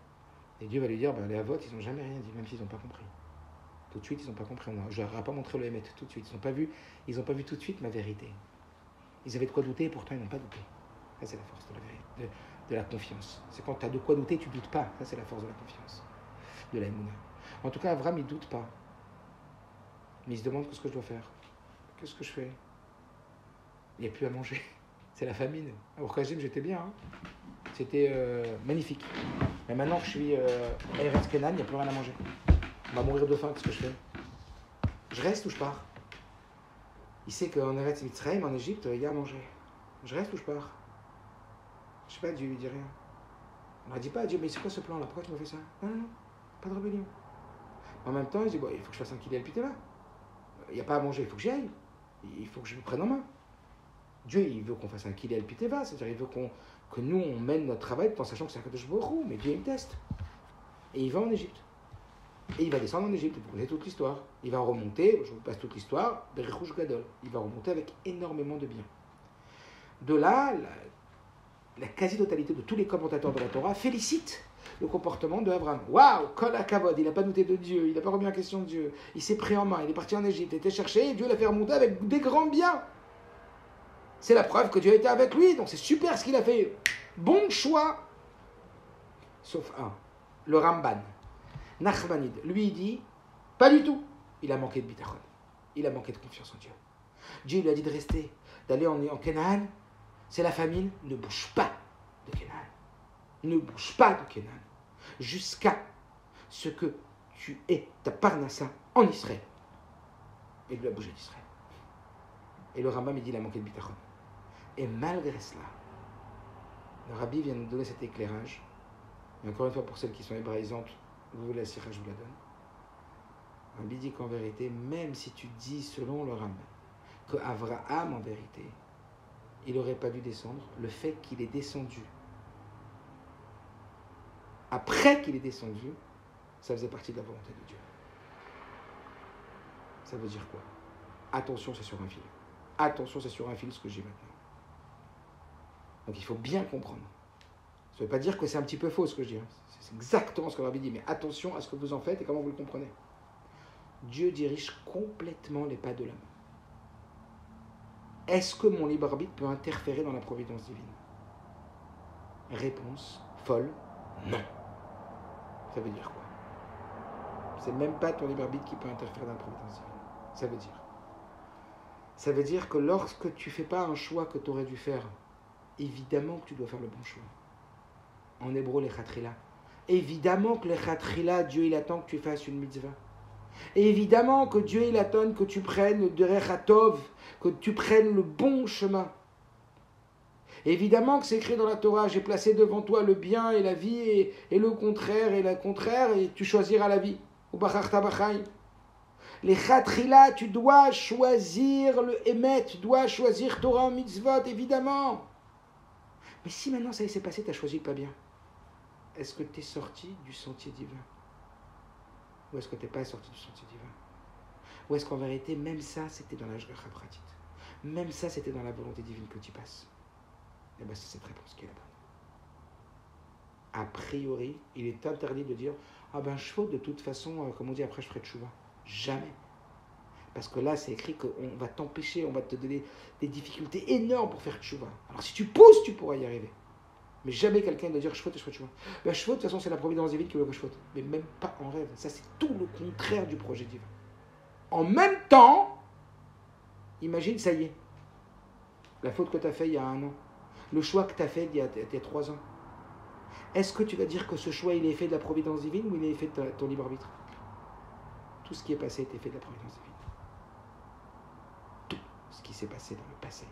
Et Dieu va lui dire les Avot, ils n'ont jamais rien dit, même s'ils n'ont pas compris. Tout de suite, ils n'ont pas compris. Je ne leur ai pas montré le Hémet tout de suite. Ils n'ont pas vu tout de suite ma vérité. Ils avaient de quoi douter et pourtant ils n'ont pas douté. Ça, c'est la force de la vérité, de la confiance. C'est quand tu as de quoi douter, tu ne doutes pas. Ça, c'est la force de la confiance, de la émouna. En tout cas, Abraham, il ne doute pas. Mais il se demande qu'est-ce que je dois faire. Qu'est-ce que je fais? Il n'y a plus à manger. C'est la famine. Au Ur-Kasdim, j'étais bien. Hein. C'était magnifique. Mais maintenant que je suis à Eretz Canaan, il n'y a plus rien à manger. On va mourir de faim. Qu'est-ce que je fais? Je reste ou je pars? Il sait qu'en Eretz Mitzrayim, en Égypte, il y a à manger. Je reste ou je pars? Je ne sais pas, Dieu lui dit rien. On ne dit pas à Dieu, mais c'est quoi ce plan-là? Pourquoi tu m'as fait ça? Non, pas de rébellion. En même temps, il dit, il faut que je fasse un kili al-piteva. Il n'y a pas à manger, il faut que j'y aille. Il faut que je le prenne en main. Dieu, il veut qu'on fasse un kili al-piteva, c'est-à-dire il veut que nous, on mène notre travail en sachant que c'est un Kadosh Baruch Hu, mais Dieu, il me teste. Et il va en Égypte. Et il va descendre en Égypte, vous connaissez toute l'histoire. Il va remonter, je vous passe toute l'histoire, Berichush Gadol. Il va remonter avec énormément de biens. De là, la quasi-totalité de tous les commentateurs de la Torah félicitent le comportement de Abraham. Waouh, Kol HaKavod, il n'a pas douté de Dieu, il n'a pas remis en question de Dieu. Il s'est pris en main, il est parti en Égypte, il était cherché, et Dieu l'a fait remonter avec des grands biens. C'est la preuve que Dieu était avec lui, donc c'est super ce qu'il a fait. Bon choix. Sauf un, le Ramban, Nachmanide. Lui, il dit, pas du tout. Il a manqué de bitachon. Il a manqué de confiance en Dieu. Dieu lui a dit de rester, d'aller en Canaan. C'est la famine, ne bouge pas de Canaan. Ne bouge pas de Canaan. Jusqu'à ce que tu aies ta parnassa en Israël. Et il lui a bougé d'Israël. Et le Rambam, il dit, il a manqué de bitachon. Et malgré cela, le Rabbi vient nous donner cet éclairage. Et encore une fois, pour celles qui sont hébraïsantes, vous voulez la sira, je vous la donne. Le Rabbi dit qu'en vérité, même si tu dis, selon le Rambam, que Abraham, en vérité, il n'aurait pas dû descendre, le fait qu'il est descendu, après qu'il est descendu, ça faisait partie de la volonté de Dieu. Ça veut dire quoi? Attention, c'est sur un fil. Attention, c'est sur un fil ce que j'ai maintenant. Donc il faut bien comprendre. Ça ne veut pas dire que c'est un petit peu faux ce que je dis. C'est exactement ce que le Rabbi dit. Mais attention à ce que vous en faites et comment vous le comprenez. Dieu dirige complètement les pas de l'homme. Est-ce que mon libre arbitre peut interférer dans la providence divine? Réponse folle, non. Ça veut dire quoi? C'est même pas ton libre arbitre qui peut interférer dans la providence divine. Ça veut dire que lorsque tu ne fais pas un choix que tu aurais dû faire, évidemment que tu dois faire le bon choix. En hébreu, les chatrila. Évidemment que les chatrila, Dieu il attend que tu fasses une mitzvah. Et évidemment que Dieu il attend que tu prennes le derech hatov, que tu prennes le bon chemin. Évidemment que c'est écrit dans la Torah, j'ai placé devant toi le bien et la vie et le contraire et tu choisiras la vie. Ou bacharta b'chaim. Les chatrila, tu dois choisir le émet, tu dois choisir Torah en mitzvot, évidemment. Mais si maintenant ça s'est passé, tu as choisi pas bien, est-ce que tu es sorti du sentier divin? Ou est-ce que tu n'es pas sorti du sentier divin? Ou est-ce qu'en vérité, même ça, c'était dans la Hashgacha Pratit? Même ça, c'était dans la volonté divine que tu passes? Et bien, c'est cette réponse qui est la bonne. A priori, il est interdit de dire « Ah ben, je faute de toute façon, comme on dit, après je ferai tchouva. » Jamais. Parce que là, c'est écrit qu'on va t'empêcher, on va te donner des difficultés énormes pour faire tchouva. Alors si tu pousses, tu pourras y arriver. Mais jamais quelqu'un ne doit dire je faute et je ferai tchouva. Ben, je faute, de toute façon, c'est la providence divine qui veut que je faute. Mais même pas en rêve. Ça, c'est tout le contraire du projet divin. En même temps, imagine, ça y est, la faute que tu as faite il y a 1 an, le choix que tu as fait il y a 3 ans. Est-ce que tu vas dire que ce choix, il est fait de la providence divine ou il est fait de ton libre arbitre? Tout ce qui est passé était fait de la providence divine. Tout ce qui s'est passé dans le passé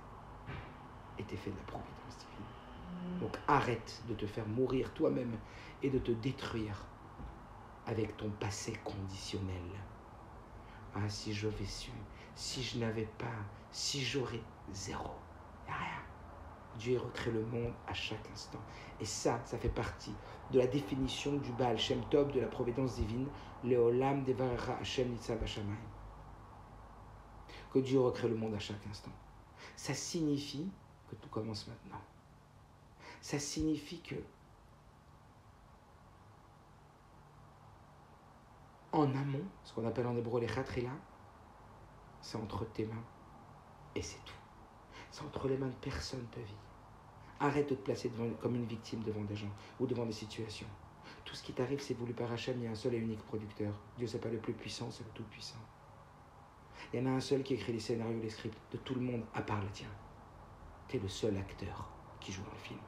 était fait de la providence divine. Donc arrête de te faire mourir toi-même et de te détruire avec ton passé conditionnel. Ah, si j'avais su, si je n'avais pas, si j'aurais zéro. Il n'y a rien. Dieu recrée le monde à chaque instant. Et ça fait partie de la définition du Baal Shem Tov, de la providence divine, Leolam Devarecha Hashem Nitzav Hashamayim. Que Dieu recrée le monde à chaque instant. Ça signifie que tout commence maintenant. Ça signifie que en amont, ce qu'on appelle en hébreu les chatrila, c'est entre tes mains et c'est tout. C'est entre les mains de personne ta vie. Arrête de te placer comme une victime devant des gens ou devant des situations. Tout ce qui t'arrive, c'est voulu par Hachem. Il y a un seul et unique producteur. Dieu, c'est pas le plus puissant, c'est le tout puissant. Il y en a un seul qui écrit les scénarios, les scripts de tout le monde, à part le tien. Tu es le seul acteur qui joue dans le film.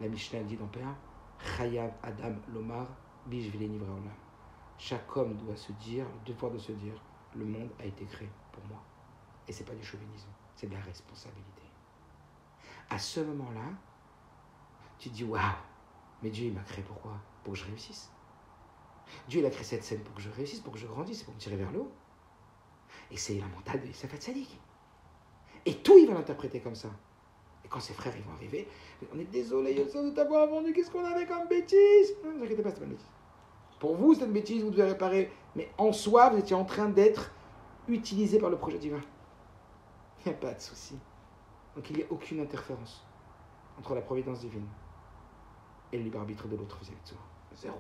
La Mishnah dit dans Péa, Chayav Adam Lomar, Bishvile Nivra Olam. Chaque homme doit se dire, le devoir de se dire, le monde a été créé pour moi. Et c'est pas du chauvinisme, c'est de la responsabilité. À ce moment-là, tu te dis, waouh, mais Dieu il m'a créé pourquoi? Pour que je réussisse. Dieu il a créé cette scène pour que je réussisse, pour que je grandisse, pour me tirer vers le haut. Et c'est la mentale de Yosef Hatzadik. Et tout, il va l'interpréter comme ça. Et quand ses frères ils vont arriver, on est désolé Yosef de t'avoir vendu, qu'est-ce qu'on avait comme bêtise? Ne vous inquiétez pas, c'est pas une bêtise. Pour vous, c'est une bêtise, vous devez réparer. Mais en soi, vous étiez en train d'être utilisé par le projet divin. Il n'y a pas de souci. Donc il n'y a aucune interférence entre la providence divine et le libre arbitre de l'autre vis-à-vis de soi. Zéro.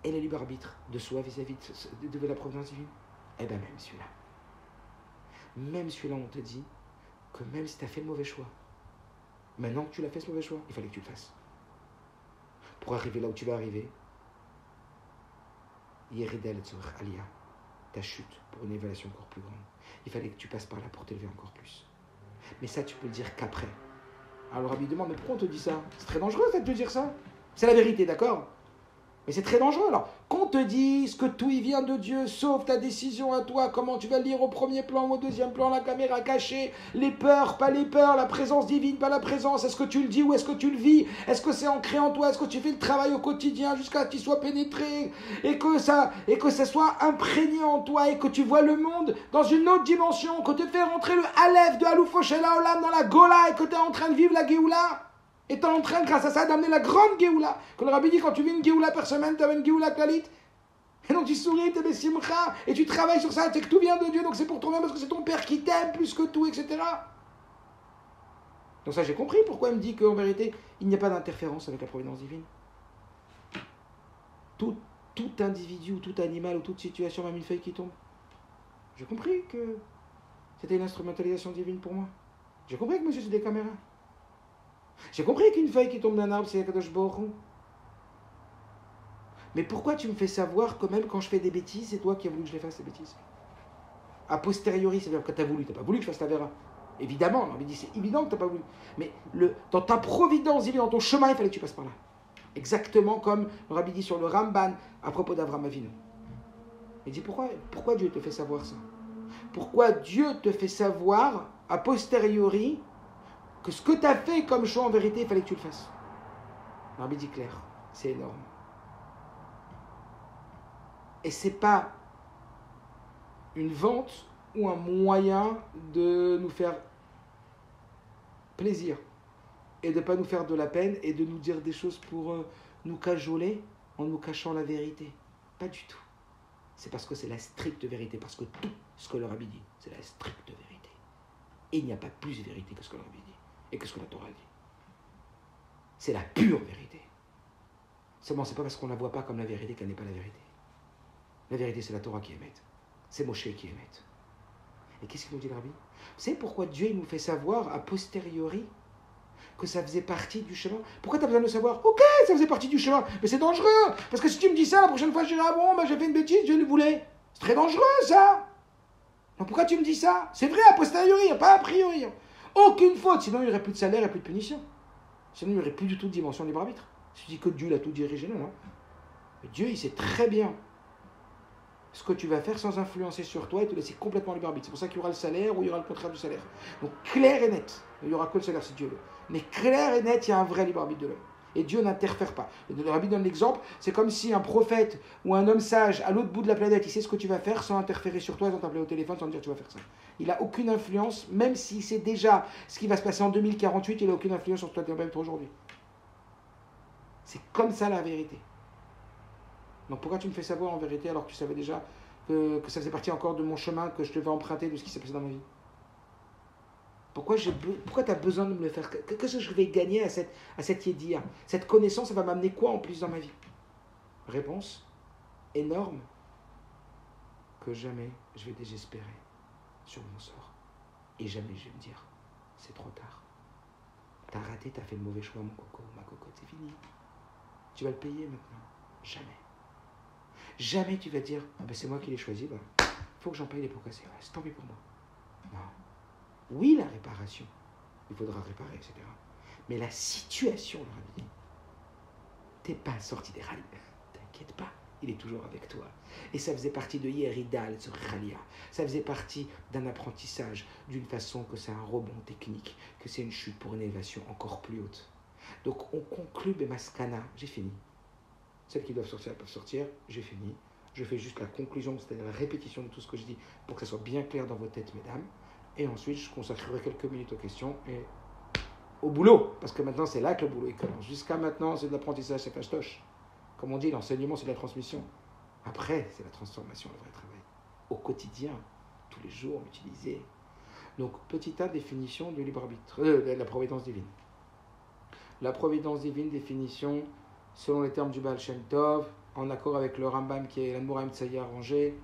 Et le libre arbitre de soi vis-à-vis de la providence divine? Eh bien même celui-là. Même celui-là, on te dit que même si tu as fait le mauvais choix, maintenant que tu l'as fait ce mauvais choix, il fallait que tu le fasses. Pour arriver là où tu vas arriver, Yeridel et Aliyah, ta chute pour une évaluation encore plus grande. Il fallait que tu passes par là pour t'élever encore plus. Mais ça, tu peux le dire qu'après. Alors Rabbi demande, mais pourquoi on te dit ça? C'est très dangereux de te dire ça. C'est la vérité, d'accord? Mais c'est très dangereux. Alors, qu'on te dise que tout y vient de Dieu, sauf ta décision à toi, comment tu vas le lire au premier plan ou au deuxième plan, la caméra cachée, les peurs, pas les peurs, la présence divine, pas la présence, est-ce que tu le dis ou est-ce que tu le vis? Est-ce que c'est ancré en toi? Est-ce que tu fais le travail au quotidien jusqu'à ce qu'il soit pénétré et que ça soit imprégné en toi et que tu vois le monde dans une autre dimension, que tu fais rentrer le Aleph de Aloufo Shel Haolam dans la Gola et que tu es en train de vivre la Géoula? Et tu es en train, grâce à ça, d'amener la grande Géoula. Quand le Rabbi dit, quand tu vis une Géoula par semaine, tu as une Géoula Klalit. Et donc tu souris, tu es Simcha, et tu travailles sur ça, c'est que tout vient de Dieu, donc c'est pour ton bien, parce que c'est ton Père qui t'aime plus que tout, etc. Donc ça, j'ai compris pourquoi il me dit qu'en vérité, il n'y a pas d'interférence avec la providence divine. Tout individu, ou tout animal, ou toute situation, même une feuille qui tombe. J'ai compris que c'était une instrumentalisation divine pour moi. J'ai compris que monsieur, c'est des caméras. J'ai compris qu'une feuille qui tombe d'un arbre, c'est Akadosh Baruch Hu. Mais pourquoi tu me fais savoir que même quand je fais des bêtises, c'est toi qui as voulu que je les fasse, ces bêtises? A posteriori, c'est-à-dire que tu as voulu, tu n'as pas voulu que je fasse la vera. Évidemment, on m'avait dit, c'est évident que tu n'as pas voulu. Mais dans ta providence divine, dans ton chemin, il fallait que tu passes par là. Exactement comme le Rabbi dit sur le Ramban à propos d'Avraham Avinu. Il dit, pourquoi Dieu te fait savoir ça? Pourquoi Dieu te fait savoir, a posteriori, que ce que tu as fait comme choix, en vérité, il fallait que tu le fasses? Le Rabbi dit clair, c'est énorme. Et c'est pas une vente ou un moyen de nous faire plaisir et de ne pas nous faire de la peine et de nous dire des choses pour nous cajoler en nous cachant la vérité. Pas du tout. C'est parce que c'est la stricte vérité, parce que tout ce que le Rabbi dit, c'est la stricte vérité. Et il n'y a pas plus de vérité que ce que le Rabbi dit et que ce que la Torah dit. C'est la pure vérité. Seulement, c'est pas parce qu'on ne la voit pas comme la vérité qu'elle n'est pas la vérité. La vérité, c'est la Torah qui émet. C'est Moshe qui émet. Et qu'est-ce qu'il nous dit le Rabbi? Vous savez pourquoi Dieu il nous fait savoir a posteriori que ça faisait partie du chemin? Pourquoi tu as besoin de savoir? Ok, ça faisait partie du chemin, mais c'est dangereux. Parce que si tu me dis ça, la prochaine fois, je dirai, ah bon, j'ai fait une bêtise, Dieu le voulait. C'est très dangereux, ça. Donc pourquoi tu me dis ça? C'est vrai a posteriori, pas a priori. Aucune faute, sinon il n'y aurait plus de salaire et plus de punition. Sinon il n'y aurait plus du tout de dimension de libre arbitre. Si tu dis que Dieu l'a tout dirigé, non. Mais Dieu, il sait très bien ce que tu vas faire sans influencer sur toi et te laisser complètement libre arbitre. C'est pour ça qu'il y aura le salaire ou il y aura le contraire du salaire. Donc clair et net, il n'y aura que le salaire si Dieu veut. Mais clair et net, il y a un vrai libre arbitre de l'homme. Et Dieu n'interfère pas. Le Rabbi donne l'exemple, c'est comme si un prophète ou un homme sage à l'autre bout de la planète, il sait ce que tu vas faire sans interférer sur toi, sans t'appeler au téléphone, sans te dire tu vas faire ça. Il n'a aucune influence, même s'il sait déjà ce qui va se passer en 2048, il n'a aucune influence sur toi, même toi aujourd'hui. C'est comme ça la vérité. Donc pourquoi tu me fais savoir en vérité alors que tu savais déjà que ça faisait partie encore de mon chemin, que je devais emprunter de ce qui s'est passé dans ma vie? Pourquoi tu as besoin de me le faire? Qu'est-ce que je vais gagner à cette yédia? Cette connaissance, ça va m'amener quoi en plus dans ma vie? Réponse énorme, que jamais je vais désespérer sur mon sort. Et jamais je vais me dire, c'est trop tard. T'as raté, t'as fait le mauvais choix, mon coco, ma cocotte, c'est fini. Tu vas le payer maintenant. Jamais. Jamais tu vas dire, ah ben c'est moi qui l'ai choisi, faut que j'en paye les pots cassés. C'est tant pis pour moi. Non. Oui, la réparation, il faudra réparer, etc. Mais la situation, leur ami, t'es pas sorti des rallyes. T'inquiète pas, il est toujours avec toi. Et ça faisait partie de Yeridal sur Khalia. Ça faisait partie d'un apprentissage, d'une façon que c'est un rebond technique, que c'est une chute pour une élévation encore plus haute. Donc on conclut Bemaskana, j'ai fini. Celles qui doivent sortir, elles peuvent sortir, j'ai fini. Je fais juste la conclusion, c'est-à-dire la répétition de tout ce que je dis pour que ça soit bien clair dans vos têtes, mesdames. Et ensuite, je consacrerai quelques minutes aux questions et au boulot. Parce que maintenant, c'est là que le boulot commence. Jusqu'à maintenant, c'est de l'apprentissage, c'est fastoche. Comme on dit, l'enseignement, c'est de la transmission. Après, c'est la transformation, le vrai travail. Au quotidien, tous les jours, utiliser. Donc, petit A, définition du libre arbitre, de la providence divine. La providence divine, définition, selon les termes du Baal Shem Tov, en accord avec le Rambam qui est l'Admor HaEmtsaï arrangé,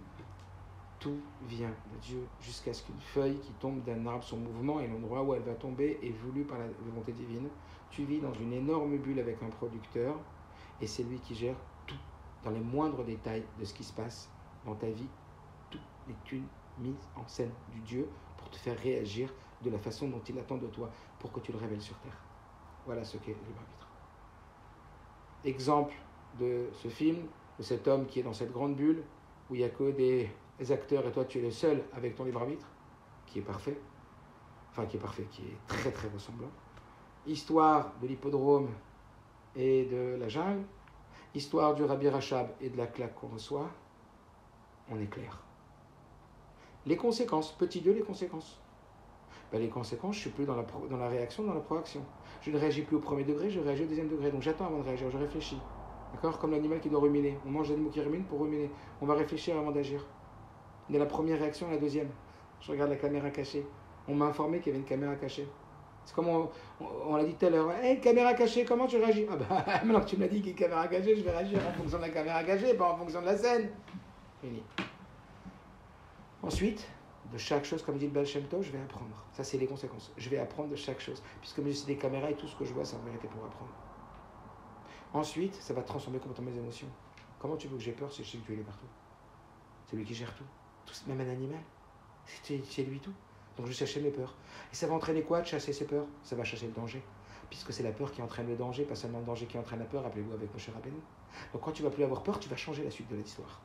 Tout vient de Dieu jusqu'à ce qu'une feuille qui tombe d'un arbre, son mouvement et l'endroit où elle va tomber est voulu par la volonté divine. Tu vis dans une énorme bulle avec un producteur et c'est lui qui gère tout, dans les moindres détails de ce qui se passe dans ta vie. Tout est une mise en scène du Dieu pour te faire réagir de la façon dont il attend de toi pour que tu le révèles sur terre. Voilà ce qu'est le libre arbitre. Exemple de ce film, de cet homme qui est dans cette grande bulle où il n'y a que des acteurs et toi tu es le seul avec ton libre arbitre, qui est parfait, qui est très très ressemblant. Histoire de l'hippodrome et de la jungle, histoire du Rabbi Rachab et de la claque qu'on reçoit, on est clair. Les conséquences, petit 2, les conséquences. Les conséquences, je ne suis plus dans la réaction, dans la proaction. Je ne réagis plus au premier degré, je réagis au deuxième degré. Donc j'attends avant de réagir, je réfléchis. D'accord ? Comme l'animal qui doit ruminer. On mange des animaux qui ruminent pour ruminer. On va réfléchir avant d'agir. Il y a la première réaction et la deuxième. Je regarde la caméra cachée. On m'a informé qu'il y avait une caméra cachée. C'est comme on l'a dit tout à l'heure. Hey, caméra cachée, comment tu réagis ? Maintenant que tu m'as dit qu'il y a une caméra cachée, je vais réagir en fonction de la caméra cachée, pas en fonction de la scène. Fini. Ensuite, de chaque chose, comme dit le Baal Shem Tov, je vais apprendre. Ça, c'est les conséquences. Je vais apprendre de chaque chose. Puisque c'est des caméras et tout ce que je vois, ça va m'arrêter pour apprendre. Ensuite, ça va transformer complètement mes émotions. Comment tu veux que j'ai peur si je sais que Dieu est partout ? C'est lui qui gère tout. Même un animal. C'est lui tout. Donc je vais chercher mes peurs. Et ça va entraîner quoi de chasser ses peurs ? Ça va chasser le danger. Puisque c'est la peur qui entraîne le danger, pas seulement le danger qui entraîne la peur, rappelez-vous avec Moshe Rabbeinu. Donc quand tu vas plus avoir peur, tu vas changer la suite de l'histoire.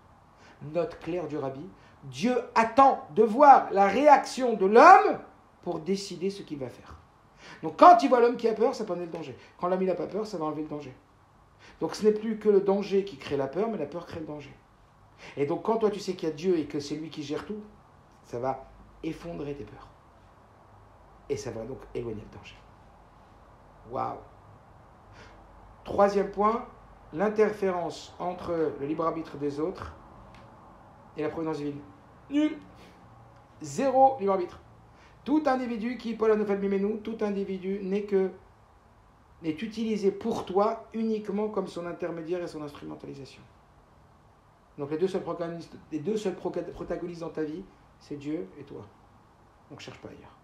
Note claire du Rabbi, Dieu attend de voir la réaction de l'homme pour décider ce qu'il va faire. Donc quand il voit l'homme qui a peur, ça peut enlever le danger. Quand l'homme n'a pas peur, ça va enlever le danger. Donc ce n'est plus que le danger qui crée la peur, mais la peur crée le danger. Et donc quand toi tu sais qu'il y a Dieu et que c'est lui qui gère tout, ça va effondrer tes peurs. Et ça va donc éloigner le danger. Waouh! Troisième point, l'interférence entre le libre arbitre des autres et la providence divine. Nul. Zéro libre arbitre. Tout individu qui, Paul Anofel Mimenu, tout individu n'est utilisé pour toi uniquement comme son intermédiaire et son instrumentalisation. Donc les deux seuls protagonistes dans ta vie, c'est Dieu et toi. Donc cherche pas ailleurs.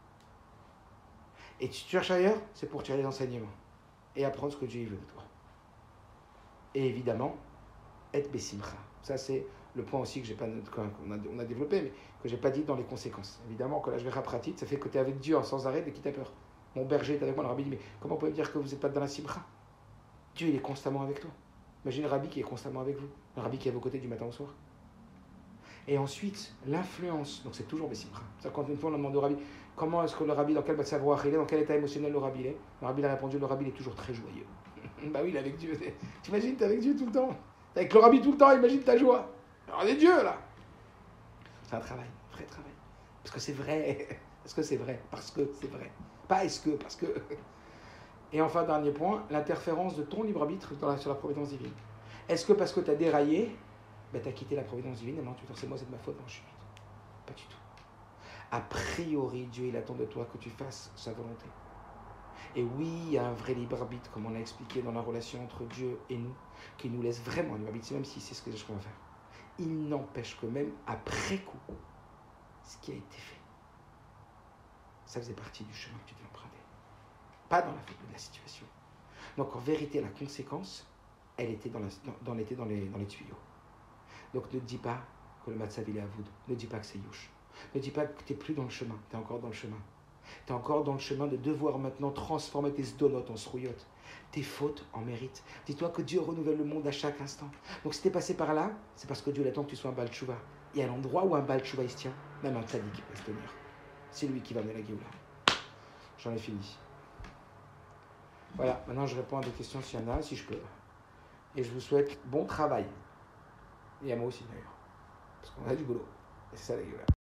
Et si tu cherches ailleurs, c'est pour tirer les enseignements et apprendre ce que Dieu veut de toi. Et évidemment, être besimcha. Ça c'est le point aussi que on a développé, mais que j'ai pas dit dans les conséquences. Évidemment, quand la Shvera pratique, ça fait que tu es avec Dieu sans arrêt dès qu'il t'a peur. Mon berger est avec moi, le rabbi dit, mais comment vous pouvez me dire que vous n'êtes pas dans la simcha ? Dieu, il est constamment avec toi. Imagine le rabbi qui est constamment avec vous, le rabbi qui est à vos côtés du matin au soir. Et ensuite, l'influence, donc c'est toujours besimcha. C'est quand une fois on a demandé au rabbi, comment est-ce que le rabbi, dans quel savoir il est, dans quel état émotionnel le rabbi est ? Le rabbi a répondu, le rabbi est toujours très joyeux. Bah oui, il est avec Dieu. T'imagines, t'es avec Dieu tout le temps. T'es avec le rabbi tout le temps, imagine ta joie. Alors, on est Dieu, là. C'est un travail, un vrai travail. Parce que c'est vrai. Est-ce que c'est vrai ? Parce que c'est vrai. Pas est-ce que, parce que... Et enfin, dernier point, l'interférence de ton libre arbitre sur la providence divine. Est-ce que parce que tu as déraillé, tu as quitté la providence divine et maintenant tu te dis, c'est moi, c'est de ma faute, non, je suis vite. Pas du tout. A priori, Dieu, il attend de toi que tu fasses sa volonté. Et oui, il y a un vrai libre arbitre, comme on l'a expliqué dans la relation entre Dieu et nous, qui nous laisse vraiment libre arbitre, même si c'est ce que je vais faire. Il n'empêche que même après coup, ce qui a été fait, ça faisait partie du chemin que tu devais emprunter. Pas dans la situation. Donc en vérité, la conséquence, elle était dans les tuyaux. Donc ne te dis pas que le matzav il est à vous. Ne dis pas que c'est youch. Ne dis pas que tu n'es plus dans le chemin. Tu es encore dans le chemin. Tu es encore dans le chemin de devoir maintenant transformer tes sdolotes en srouillottes. Tes fautes en mérites. Dis-toi que Dieu renouvelle le monde à chaque instant. Donc si tu es passé par là, c'est parce que Dieu attend que tu sois un Baal Tshuva. Et à l'endroit où un Baal Tshuva il se tient, même un tzaddik peut se tenir. C'est lui qui va amener la Géoula. J'en ai fini. Voilà, maintenant je réponds à des questions s'il y en a, si je peux. Et je vous souhaite bon travail. Et à moi aussi d'ailleurs. Parce qu'on a du boulot. Et c'est ça la Géoula.